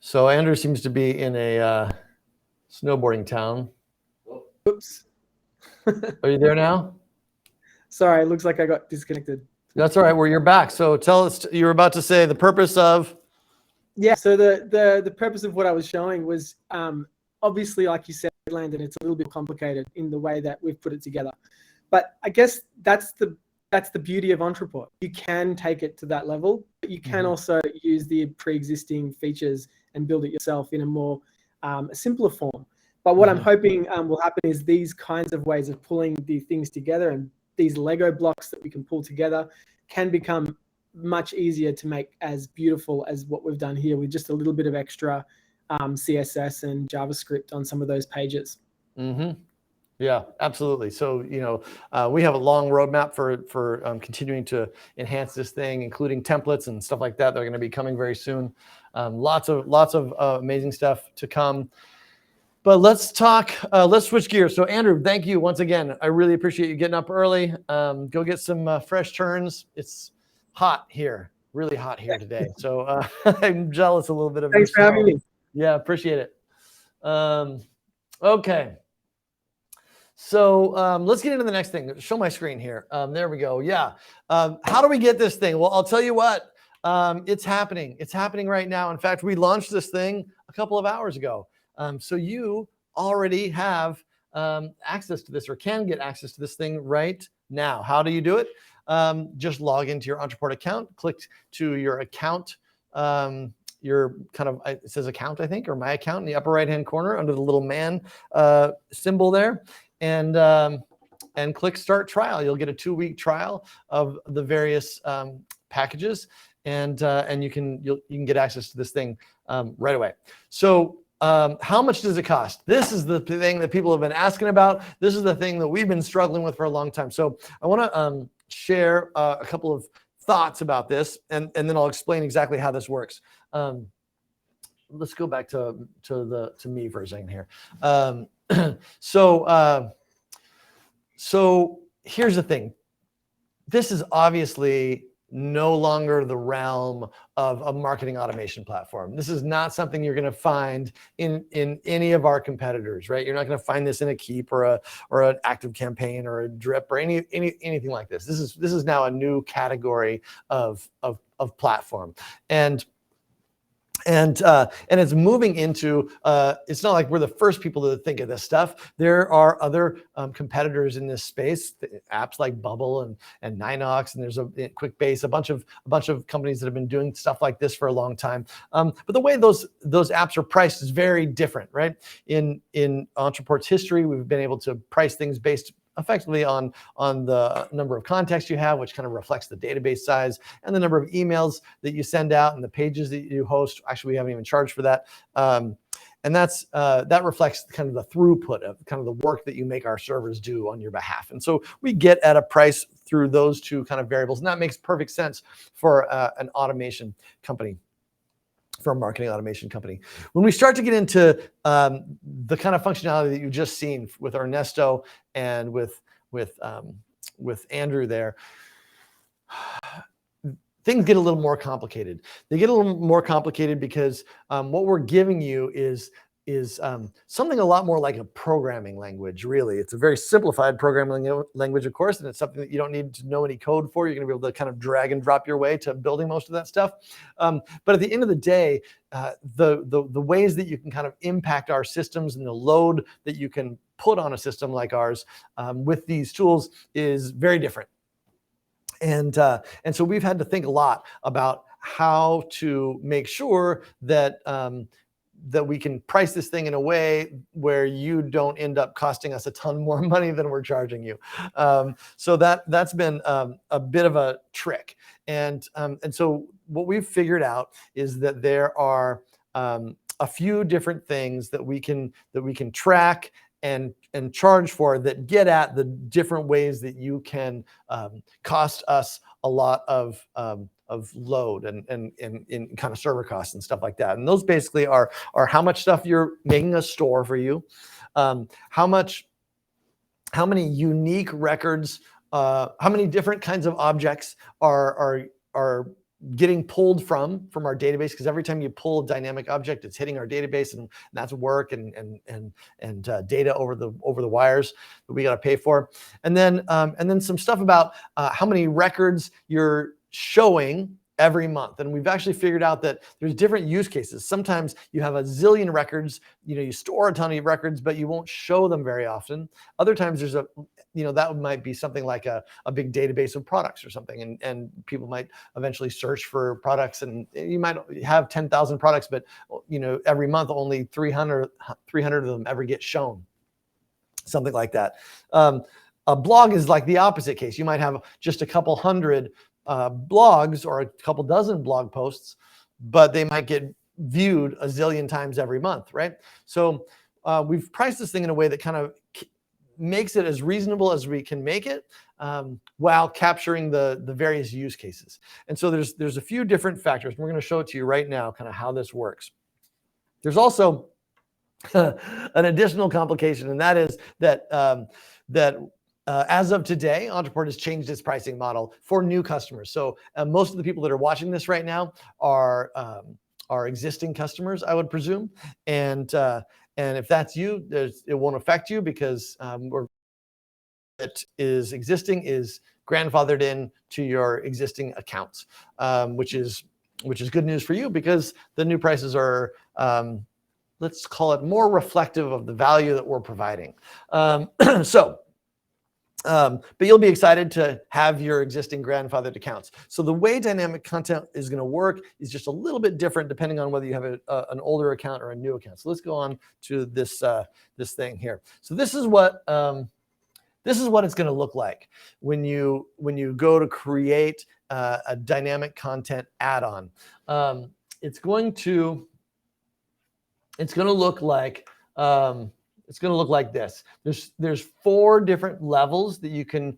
So Andrew seems to be in a snowboarding town. Oops. Are you there now? Sorry, it looks like I got disconnected. That's all right. Well, you're back. So tell us, you were about to say the purpose of. Yeah. So the purpose of what I was showing was obviously, like you said, Landon, it's a little bit complicated in the way that we've put it together. But I guess that's the beauty of Ontraport. You can take it to that level, but you can also use the pre-existing features and build it yourself in a more simpler form. But what I'm hoping will happen is these kinds of ways of pulling the things together, and these Lego blocks that we can pull together can become much easier to make as beautiful as what we've done here with just a little bit of extra CSS and JavaScript on some of those pages. Yeah, absolutely. So, we have a long roadmap for continuing to enhance this thing, including templates and stuff like that. They're going to be coming very soon. Lots of amazing stuff to come. But let's switch gears. So Andrew, thank you once again. I really appreciate you getting up early. Go get some fresh turns. It's hot here, really hot here today. So I'm jealous a little bit of. Thanks for having me. Yeah, appreciate it. Okay. So let's get into the next thing. Show my screen here. There we go. Yeah. How do we get this thing? Well, I'll tell you what. It's happening. It's happening right now. In fact, we launched this thing a couple of hours ago. So you already have access to this, or can get access to this thing right now. How do you do it? Just log into your Ontraport account, click to your account, your it says account, I think, or my account in the upper right-hand corner under the little man symbol there, and click start trial. You'll get a 2-week trial of the various packages, and you can get access to this thing right away. So how much does it cost? This is the thing that people have been asking about. This is the thing that we've been struggling with for a long time. So I want to share a couple of thoughts about this, and then I'll explain exactly how this works. Let's go back to me for a second here. So here's the thing. This is obviously no longer the realm of a marketing automation platform. This is not something you're going to find in any of our competitors, right? You're not going to find this in a Keep or an Active Campaign or a Drip or anything like this. This is now a new category of platform, and it's moving into, it's not like we're the first people to think of this stuff. There are other competitors in this space, apps like Bubble and Ninox, and there's a QuickBase, a bunch of companies that have been doing stuff like this for a long time. But the way those apps are priced is very different, right? In Ontraport's history, we've been able to price things based effectively on the number of contacts you have, which kind of reflects the database size, and the number of emails that you send out and the pages that you host. Actually, we haven't even charged for that. And that reflects kind of the throughput of kind of the work that you make our servers do on your behalf. And so we get at a price through those two kind of variables. And that makes perfect sense for an automation company, for a marketing automation company. When we start to get into the kind of functionality that you've just seen with Ernesto and with Andrew there, things get a little more complicated. They get a little more complicated because what we're giving you is something a lot more like a programming language, really. It's a very simplified programming language, of course, and it's something that you don't need to know any code for. You're going to be able to kind of drag and drop your way to building most of that stuff. But at the end of the day, the ways that you can kind of impact our systems and the load that you can put on a system like ours with these tools is very different. And so we've had to think a lot about how to make sure that that we can price this thing in a way where you don't end up costing us a ton more money than we're charging you. So that's been a bit of a trick. And so what we've figured out is that there are a few different things that we can track and charge for that get at the different ways that you can cost us a lot of load and kind of server costs and stuff like that. And those basically are how much stuff you're making us store for you, how many unique records, how many different kinds of objects are getting pulled from our database, because every time you pull a dynamic object, it's hitting our database, and that's work and data over the wires that we got to pay for. And then some stuff about how many records you're showing every month. And we've actually figured out that there's different use cases. Sometimes you have a zillion records, you store a ton of records, but you won't show them very often. Other times there's that might be something like a big database of products or something, and people might eventually search for products, and you might have 10,000 products, but every month only 300 of them ever get shown, something like that. A blog is like the opposite case. You might have just a couple hundred blogs or a couple dozen blog posts, but they might get viewed a zillion times every month, right? So we've priced this thing in a way that kind of makes it as reasonable as we can make it, while capturing the various use cases. And so there's a few different factors. We're going to show it to you right now, kind of how this works. There's also an additional complication, and that is that as of today, Ontraport has changed its pricing model for new customers. So most of the people that are watching this right now are existing customers, I would presume. And if that's you, it won't affect you, because it is existing is grandfathered in to your existing accounts, which is good news for you, because the new prices are, let's call it, more reflective of the value that we're providing. But you'll be excited to have your existing grandfathered accounts. So the way dynamic content is going to work is just a little bit different depending on whether you have an older account or a new account. So let's go on to this thing here. So this is what it's going to look like when you go to create a dynamic content add-on. It's going to it's going to look like this. There's 4 different levels that you can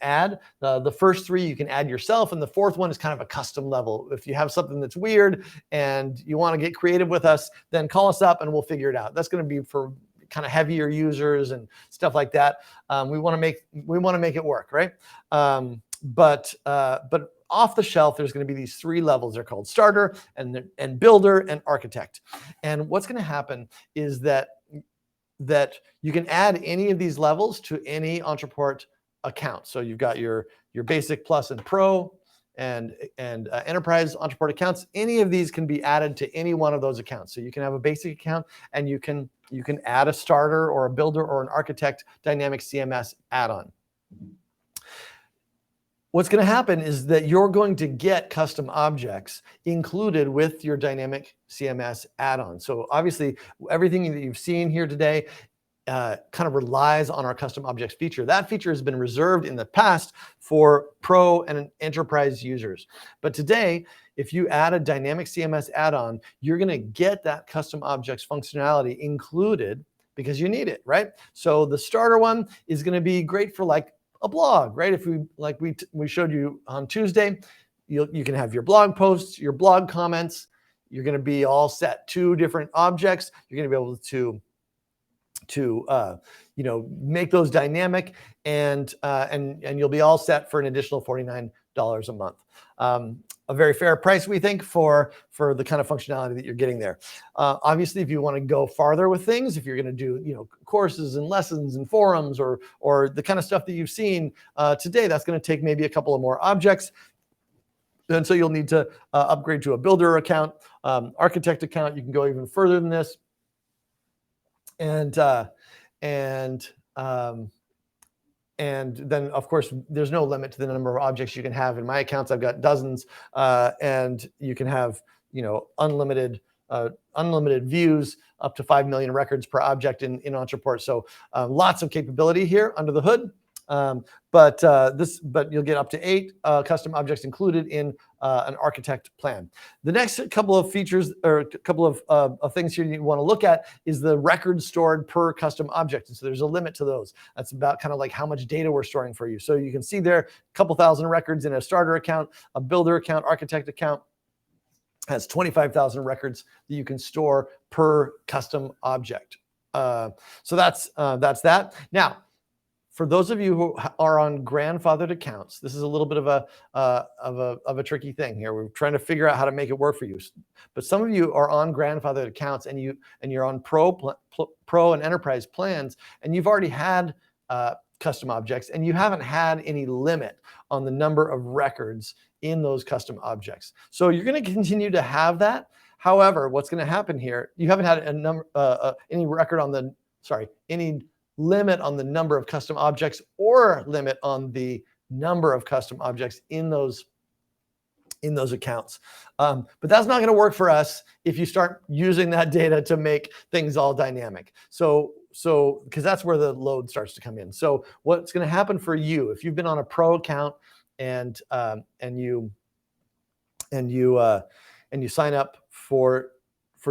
add. The first 3 you can add yourself, and the 4th one is kind of a custom level. If you have something that's weird and you want to get creative with us, then call us up and we'll figure it out. That's going to be for kind of heavier users and stuff like that. We want to make it work, right? But off the shelf, there's going to be these 3 levels. They're called starter and builder and architect. And what's going to happen is that you can add any of these levels to any Ontraport account. So you've got your basic, plus, and pro, and enterprise Ontraport accounts. Any of these can be added to any one of those accounts. So you can have a basic account, and you can add a starter or a builder or an architect Dynamic CMS add-on. What's going to happen is that you're going to get custom objects included with your Dynamic CMS add-on. So obviously, everything that you've seen here today kind of relies on our custom objects feature. That feature has been reserved in the past for pro and enterprise users. But today, if you add a Dynamic CMS add-on, you're going to get that custom objects functionality included because you need it, right? So the starter one is going to be great for like a blog, right? If we showed you on Tuesday, you can have your blog posts, your blog comments. You're going to be all set. 2 different objects. You're going to be able to make those dynamic, and you'll be all set for an additional $49 a month. A very fair price, we think, for the kind of functionality that you're getting there. Obviously, if you want to go farther with things, if you're going to do courses and lessons and forums or the kind of stuff that you've seen today, that's going to take maybe a couple of more objects. And so you'll need to upgrade to a builder account, architect account. You can go even further than this. And then, of course, there's no limit to the number of objects you can have. In my accounts, I've got dozens, and you can have unlimited views, up to 5 million records per object in Ontraport. So lots of capability here under the hood. But you'll get up to 8 custom objects included in an architect plan. The next couple of features, or a couple of things here you want to look at, is the records stored per custom object. And so there's a limit to those. That's about kind of like how much data we're storing for you. So you can see there a couple thousand records in a starter account, a builder account, architect account has 25,000 records that you can store per custom object. So that's that. Now, for those of you who are on grandfathered accounts, this is a little bit of a tricky thing here. We're trying to figure out how to make it work for you. But some of you are on grandfathered accounts, and you're on pro and enterprise plans, and you've already had custom objects, and you haven't had any limit on the number of records in those custom objects. So you're going to continue to have that. However, what's going to happen here? You haven't had any limit on the number of custom objects or limit on the number of custom objects in those accounts. But that's not going to work for us if you start using that data to make things all dynamic. So because that's where the load starts to come in. So what's going to happen for you if you've been on a pro account and you sign up for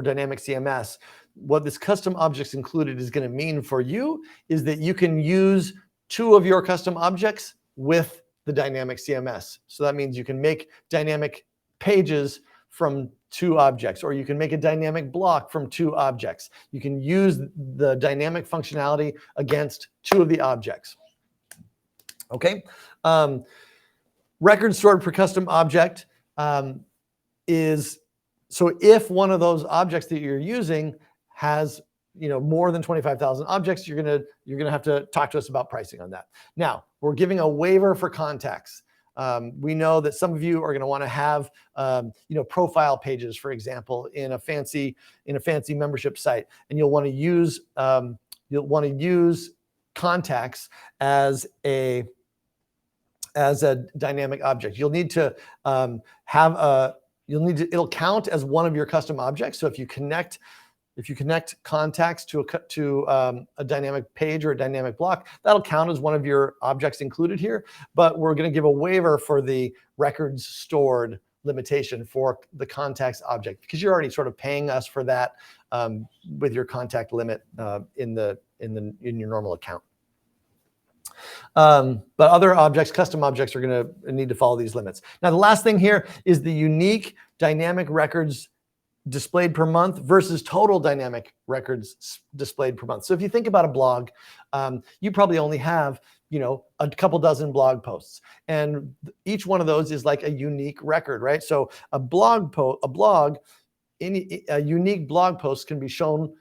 Dynamic CMS, what this custom objects included is going to mean for you is that you can use 2 of your custom objects with the Dynamic CMS. So that means you can make dynamic pages from 2 objects, or you can make a dynamic block from 2 objects. You can use the dynamic functionality against 2 of the objects. Okay. Record stored per custom object is, so if one of those objects that you're using has more than 25,000 objects, you're gonna have to talk to us about pricing on that. Now, we're giving a waiver for contacts. We know that some of you are going to want to have profile pages, for example, in a fancy membership site, and you'll want to use contacts as a dynamic object. You'll need to it'll count as one of your custom objects. So if you connect contacts to a dynamic page or a dynamic block, that'll count as one of your objects included here. But we're going to give a waiver for the records stored limitation for the contacts object, because you're already sort of paying us for that with your contact limit in your normal account. But other objects, custom objects, are going to need to follow these limits. Now, the last thing here is the unique dynamic records displayed per month versus total dynamic records displayed per month. So if you think about a blog, you probably only have, a couple dozen blog posts, and each one of those is like a unique record, right? So a unique blog post can be shown,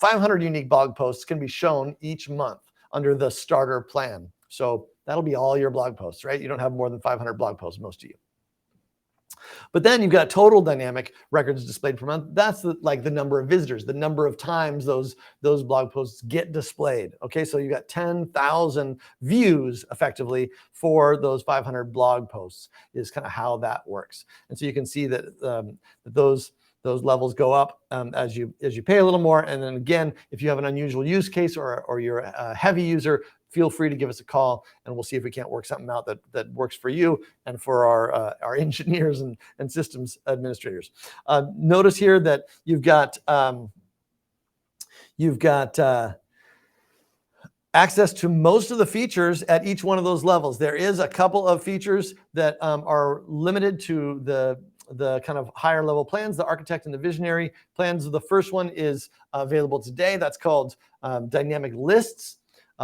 500 unique blog posts can be shown each month under the starter plan. So that'll be all your blog posts, right? You don't have more than 500 blog posts, most of you. But then you've got total dynamic records displayed per month. That's the number of visitors, the number of times those blog posts get displayed. Okay, so you got 10,000 views effectively for those 500 blog posts is kind of how that works. And so you can see that those levels go up as you pay a little more. And then again, if you have an unusual use case or you're a heavy user, feel free to give us a call, and we'll see if we can't work something out that works for you and for our engineers and systems administrators. Notice here that you've got access to most of the features at each one of those levels. There is a couple of features that are limited to the kind of higher level plans, the architect and the visionary plans. The first one is available today. That's called dynamic lists.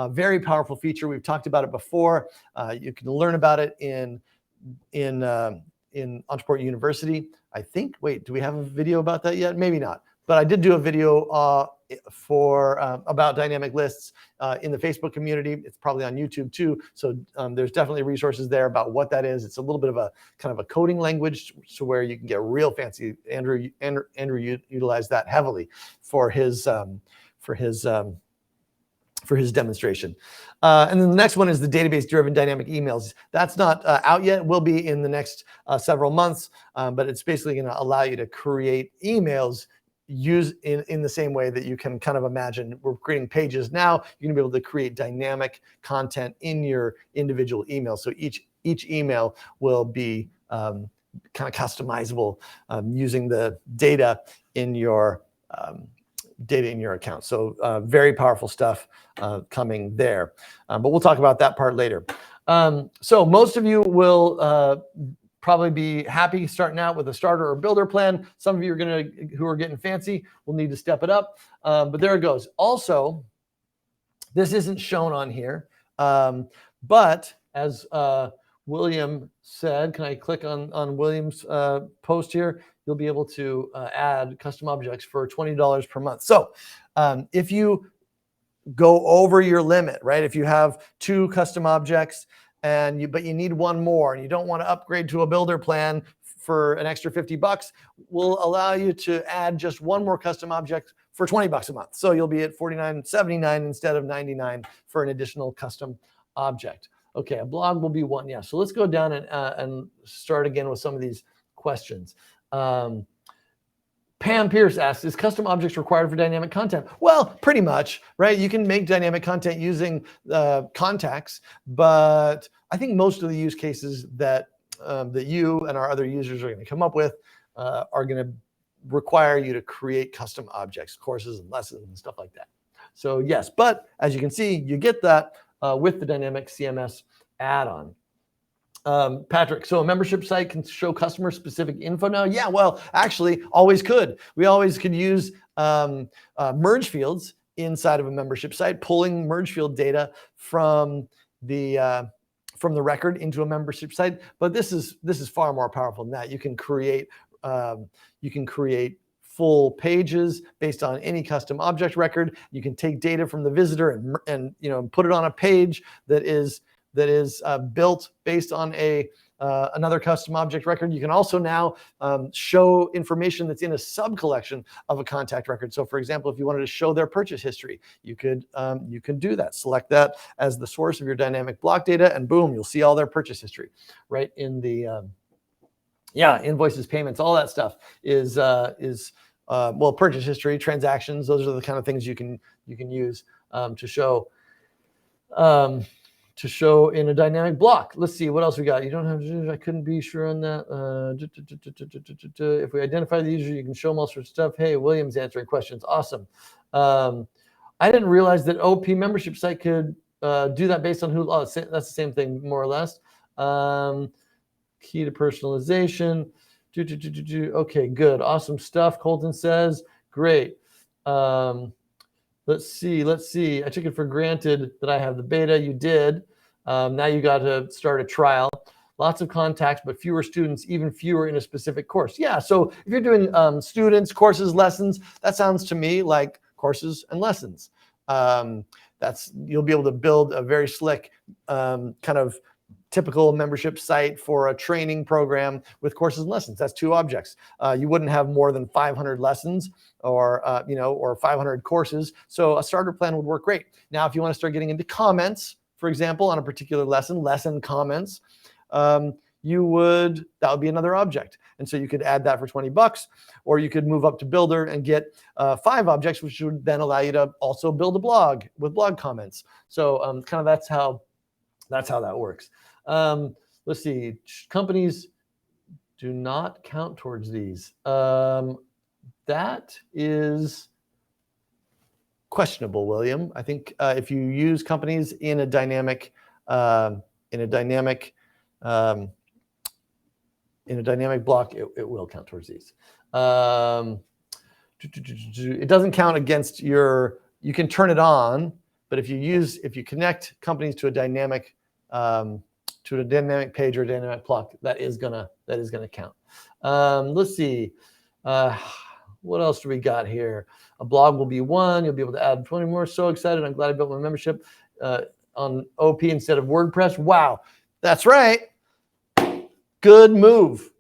Very powerful feature. We've talked about it before. You can learn about it in Ontraport University. I think. Wait, do we have a video about that yet? Maybe not. But I did do a video about dynamic lists in the Facebook community. It's probably on YouTube too. So there's definitely resources there about what that is. It's a little bit of a kind of a coding language, so where you can get real fancy. Andrew utilized that heavily for his demonstration. And then the next one is the database-driven dynamic emails. That's not out yet. Will be in the next several months, but it's basically going to allow you to create emails in the same way that you can kind of imagine. We're creating pages now. You're going to be able to create dynamic content in your individual emails. So each email will be kind of customizable using the data in your account. So very powerful stuff coming there. But we'll talk about that part later. So most of you will probably be happy starting out with a starter or builder plan. Some of you who are getting fancy will need to step it up. But there it goes. Also, this isn't shown on here, but as William said, can I click on William's post here? You'll be able to add custom objects for $20 per month. So if you go over your limit, right? If you have 2 custom objects but you need one more and you don't want to upgrade to a builder plan for an extra $50, we'll allow you to add just one more custom object for $20 a month. So you'll be at $49.79 instead of $99 for an additional custom object. Okay, a blog will be one. Yeah, so let's go down and start again with some of these questions. Pam Pierce asks, is custom objects required for dynamic content? Well, pretty much, right? You can make dynamic content using contacts, but I think most of the use cases that you and our other users are going to come up with are going to require you to create custom objects, courses and lessons and stuff like that. So yes, but as you can see, you get that with the Dynamic CMS add-on. Patrick, so a membership site can show customer specific info now? Yeah, well, actually always could. We always could use merge fields inside of a membership site, pulling merge field data from the record into a membership site. But this is far more powerful than that. You can create full pages based on any custom object record. You can take data from the visitor and put it on a page that is built based on another custom object record. You can also now show information that's in a sub-collection of a contact record. So for example, if you wanted to show their purchase history, you can do that. Select that as the source of your dynamic block data, and boom, you'll see all their purchase history right in the invoices, payments, all that stuff is purchase history, transactions. Those are the kind of things you can use to show. to show in a dynamic block. Let's see what else we got. You don't have to, I couldn't be sure on that. If we identify the user, you can show them all sorts of stuff. Hey, William's answering questions. Awesome. I didn't realize that OP membership site could do that based on who. Oh, that's the same thing, more or less. Key to personalization. Okay, good. Awesome stuff. Colton says, great. Let's see. I took it for granted that I have the beta. You did. Now you got to start a trial. Lots of contacts, but fewer students, even fewer in a specific course. Yeah, so if you're doing students, courses, lessons, that sounds to me like courses and lessons. You'll be able to build a very slick kind of typical membership site for a training program with courses and lessons. That's 2 objects. You wouldn't have more than 500 lessons or 500 courses. So a starter plan would work great. Now, if you want to start getting into comments, for example, on a particular lesson comments, that would be another object. And so you could add that for $20, or you could move up to Builder and get 5 objects, which would then allow you to also build a blog with blog comments. So kind of that's how that works. Let's see. Companies do not count towards these. That is questionable, William. I think if you use companies in a dynamic block, it will count towards these. It doesn't count against you can turn it on, but if you connect companies to a dynamic page or a dynamic block, that is gonna count. Let's see. What else do we got here? A blog will be 1. You'll be able to add 20 more. So excited. I'm glad I built my membership on OP instead of WordPress. Wow. That's right. Good move,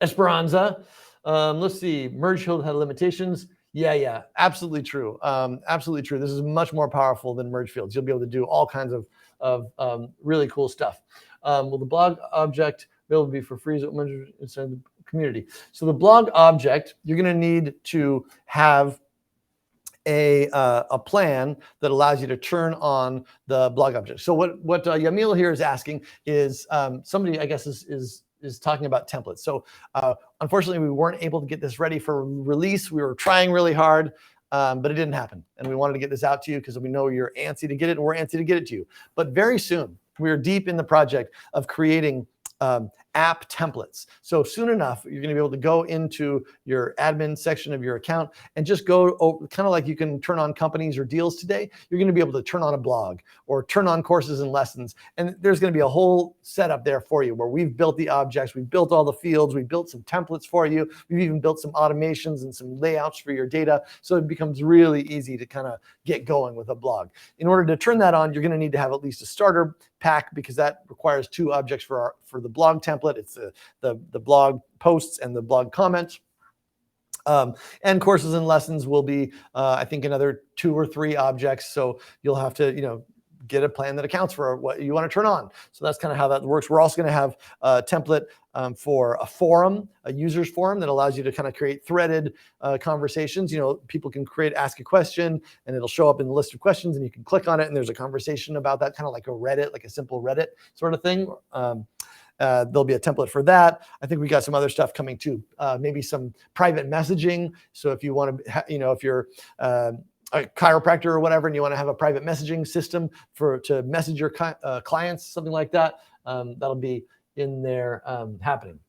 Esperanza. Let's see. Merge field had limitations. Yeah. Absolutely true. Absolutely true. This is much more powerful than merge fields. You'll be able to do all kinds of really cool stuff. Will the blog object be able to be for free inside the community? So the blog object, you're going to need to have a plan that allows you to turn on the blog object. So what Yamil here is asking is somebody, I guess, is talking about templates. So unfortunately, we weren't able to get this ready for release. We were trying really hard, but it didn't happen. And we wanted to get this out to you because we know you're antsy to get it, and we're antsy to get it to you. But very soon, we're deep in the project of creating app templates. So soon enough, you're going to be able to go into your admin section of your account and just go over, kind of like you can turn on companies or deals today. You're going to be able to turn on a blog or turn on courses and lessons. And there's going to be a whole setup there for you where we've built the objects, we've built all the fields, we built some templates for you. We've even built some automations and some layouts for your data. So it becomes really easy to kind of get going with a blog. In order to turn that on, you're going to need to have at least a starter pack because that requires 2 objects for the blog template. It's the blog posts and the blog comments. And courses and lessons will be, I think, another 2 or 3 objects. So you'll have to, get a plan that accounts for what you want to turn on. So that's kind of how that works. We're also going to have a template for a forum, a user's forum that allows you to kind of create threaded conversations. People can ask a question and it'll show up in the list of questions and you can click on it and there's a conversation about that, kind of like a Reddit, like a simple Reddit sort of thing. There'll be a template for that. I think we got some other stuff coming too. Maybe some private messaging. So if you want to, if you're a chiropractor or whatever, and you want to have a private messaging system to message your clients, something like that, that'll be in there happening.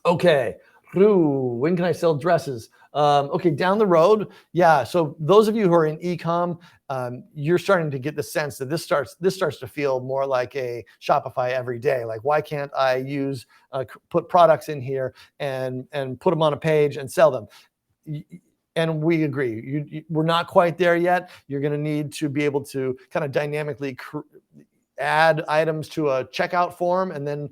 Okay. When can I sell dresses? Okay, down the road. Yeah. So those of you who are in e-com, you're starting to get the sense that this starts to feel more like a Shopify every day. Like, why can't I put products in here and put them on a page and sell them? And we agree. We're not quite there yet. You're going to need to be able to kind of dynamically add items to a checkout form and then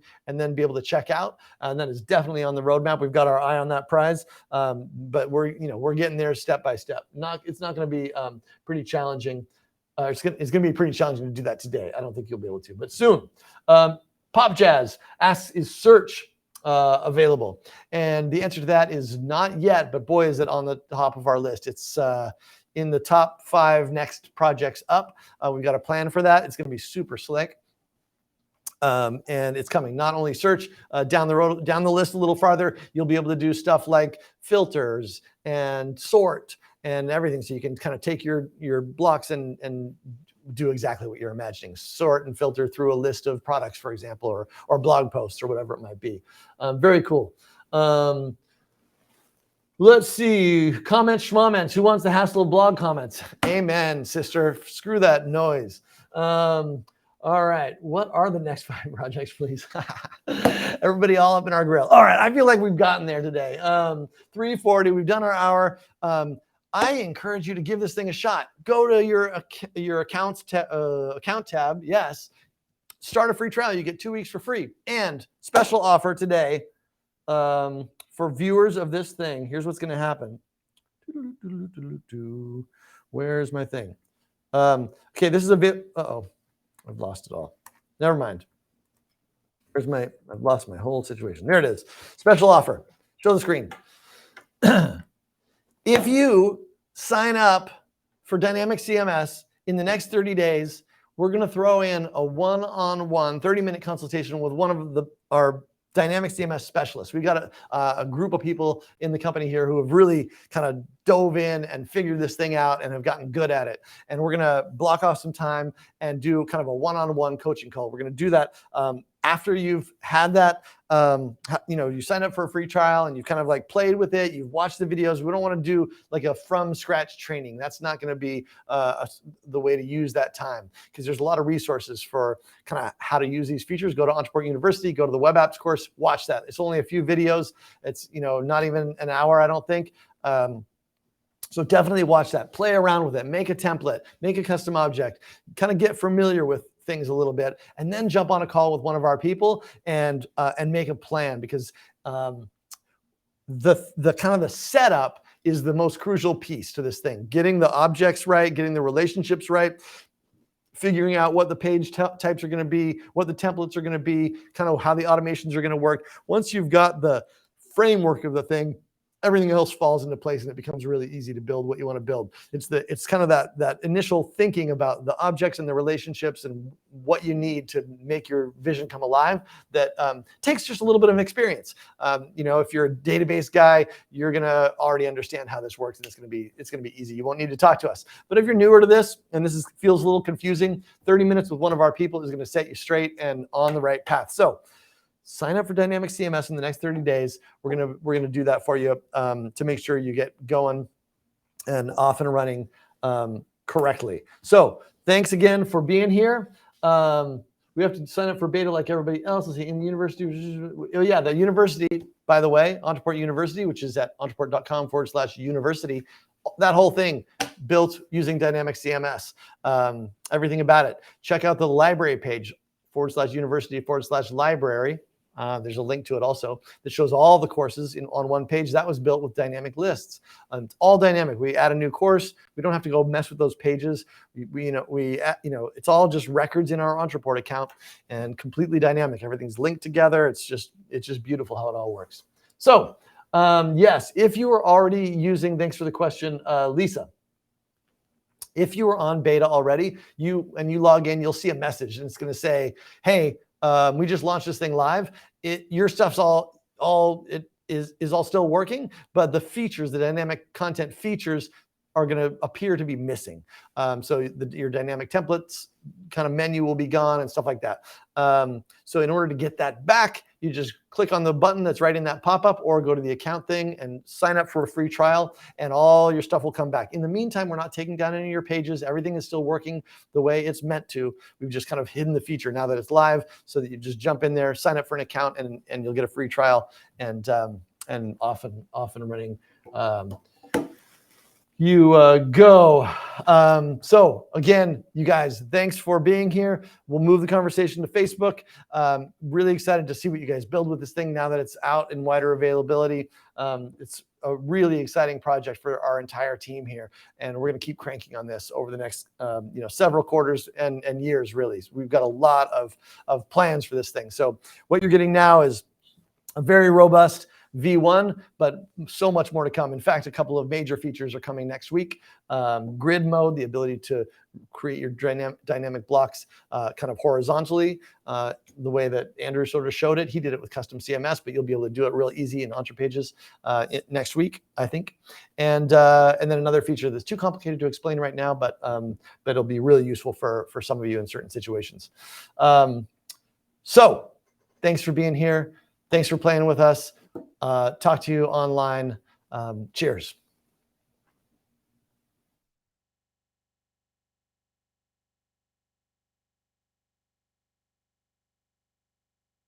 be able to check out. And that is definitely on the roadmap. We've got our eye on that prize, but we're getting there step by step. It's not going to be pretty challenging. It's going to be pretty challenging to do that today. I don't think you'll be able to, but soon. Pop Jazz asks, is search available? And the answer to that is not yet, but boy, is it on the top of our list. It's in the top 5 next projects up. We've got a plan for that. It's going to be super slick. And it's coming. Not only search down the list a little farther, you'll be able to do stuff like filters and sort and everything. So you can kind of take your blocks and do exactly what you're imagining. Sort and filter through a list of products, for example, or blog posts or whatever it might be. Very cool. Let's see. Comments, schmoments. Who wants the hassle of blog comments? Amen, sister. Screw that noise. All right. What are the next 5 projects, please? Everybody all up in our grill. All right. I feel like we've gotten there today. 3:40. We've done our hour. I encourage you to give this thing a shot. Go to your account tab. Yes. Start a free trial. You get 2 weeks for free. And special offer today for viewers of this thing. Here's what's going to happen. Where's my thing? Okay. This is a bit. Uh-oh. I've lost it all. Never mind. I've lost my whole situation. There it is. Special offer. Show the screen. If you sign up for Dynamic CMS in the next 30 days, we're going to throw in a one-on-one 30-minute consultation with one of our Dynamic CMS specialists. We've got a group of people in the company here who have really kind of dove in and figured this thing out and have gotten good at it. And we're going to block off some time and do kind of a one-on-one coaching call. We're going to do that after you've had that, you sign up for a free trial and you've kind of like played with it. You've watched the videos. We don't want to do like a from scratch training. That's not going to be the way to use that time, because there's a lot of resources for kind of how to use these features. Go to Ontraport University, go to the web apps course, watch that. It's only a few videos. It's, not even an hour, I don't think. So definitely watch that, play around with it, make a template, make a custom object, kind of get familiar with things a little bit, and then jump on a call with one of our people and make a plan, because the kind of the setup is the most crucial piece to this thing. Getting the objects right, getting the relationships right, figuring out what the page types are going to be, what the templates are going to be, kind of how the automations are going to work. Once you've got the framework of the thing, everything else falls into place and it becomes really easy to build what you want to build. It's kind of that initial thinking about the objects and the relationships and what you need to make your vision come alive that takes just a little bit of experience. If you're a database guy, you're going to already understand how this works and it's going to be easy. You won't need to talk to us. But if you're newer to this and this feels a little confusing, 30 minutes with one of our people is going to set you straight and on the right path. So sign up for Dynamic CMS in the next 30 days. We're gonna do that for you to make sure you get going and off and running correctly. So thanks again for being here. We have to sign up for beta like everybody else. Let's see, in the university. Oh yeah, the university, by the way, Ontraport University, which is at ontraport.com/university. That whole thing built using Dynamic CMS. Everything about it. Check out the library page /university/library. There's a link to it also that shows all the courses on one page. That was built with dynamic lists. It's all dynamic. We add a new course. We don't have to go mess with those pages. It's all just records in our Ontraport account and completely dynamic. Everything's linked together. It's just beautiful how it all works. So yes, if you are already using, thanks for the question, Lisa. If you are on beta already, you log in, you'll see a message and it's going to say, hey, we just launched this thing live. Your stuff's all still working, but the features, the dynamic content features, are going to appear to be missing. So your dynamic templates kind of menu will be gone and stuff like that. So in order to get that back, you just click on the button that's right in that pop-up or go to the account thing and sign up for a free trial and all your stuff will come back. In the meantime, we're not taking down any of your pages. Everything is still working the way it's meant to. We've just kind of hidden the feature now that it's live so that you just jump in there, sign up for an account and you'll get a free trial and off and running. Go. So again, you guys, thanks for being here. We'll move the conversation to Facebook. Really excited to see what you guys build with this thing now that it's out in wider availability. It's a really exciting project for our entire team here. And we're going to keep cranking on this over the next, several quarters and years, really. So we've got a lot of plans for this thing. So what you're getting now is a very robust, V1, but so much more to come. In fact, a couple of major features are coming next week. Grid mode, the ability to create your dynamic blocks kind of horizontally, the way that Andrew sort of showed it. He did it with custom CMS, but you'll be able to do it real easy in Ontrapages next week, I think. And then another feature that's too complicated to explain right now, but it'll be really useful for some of you in certain situations. So thanks for being here. Thanks for playing with us. Talk to you online. Cheers.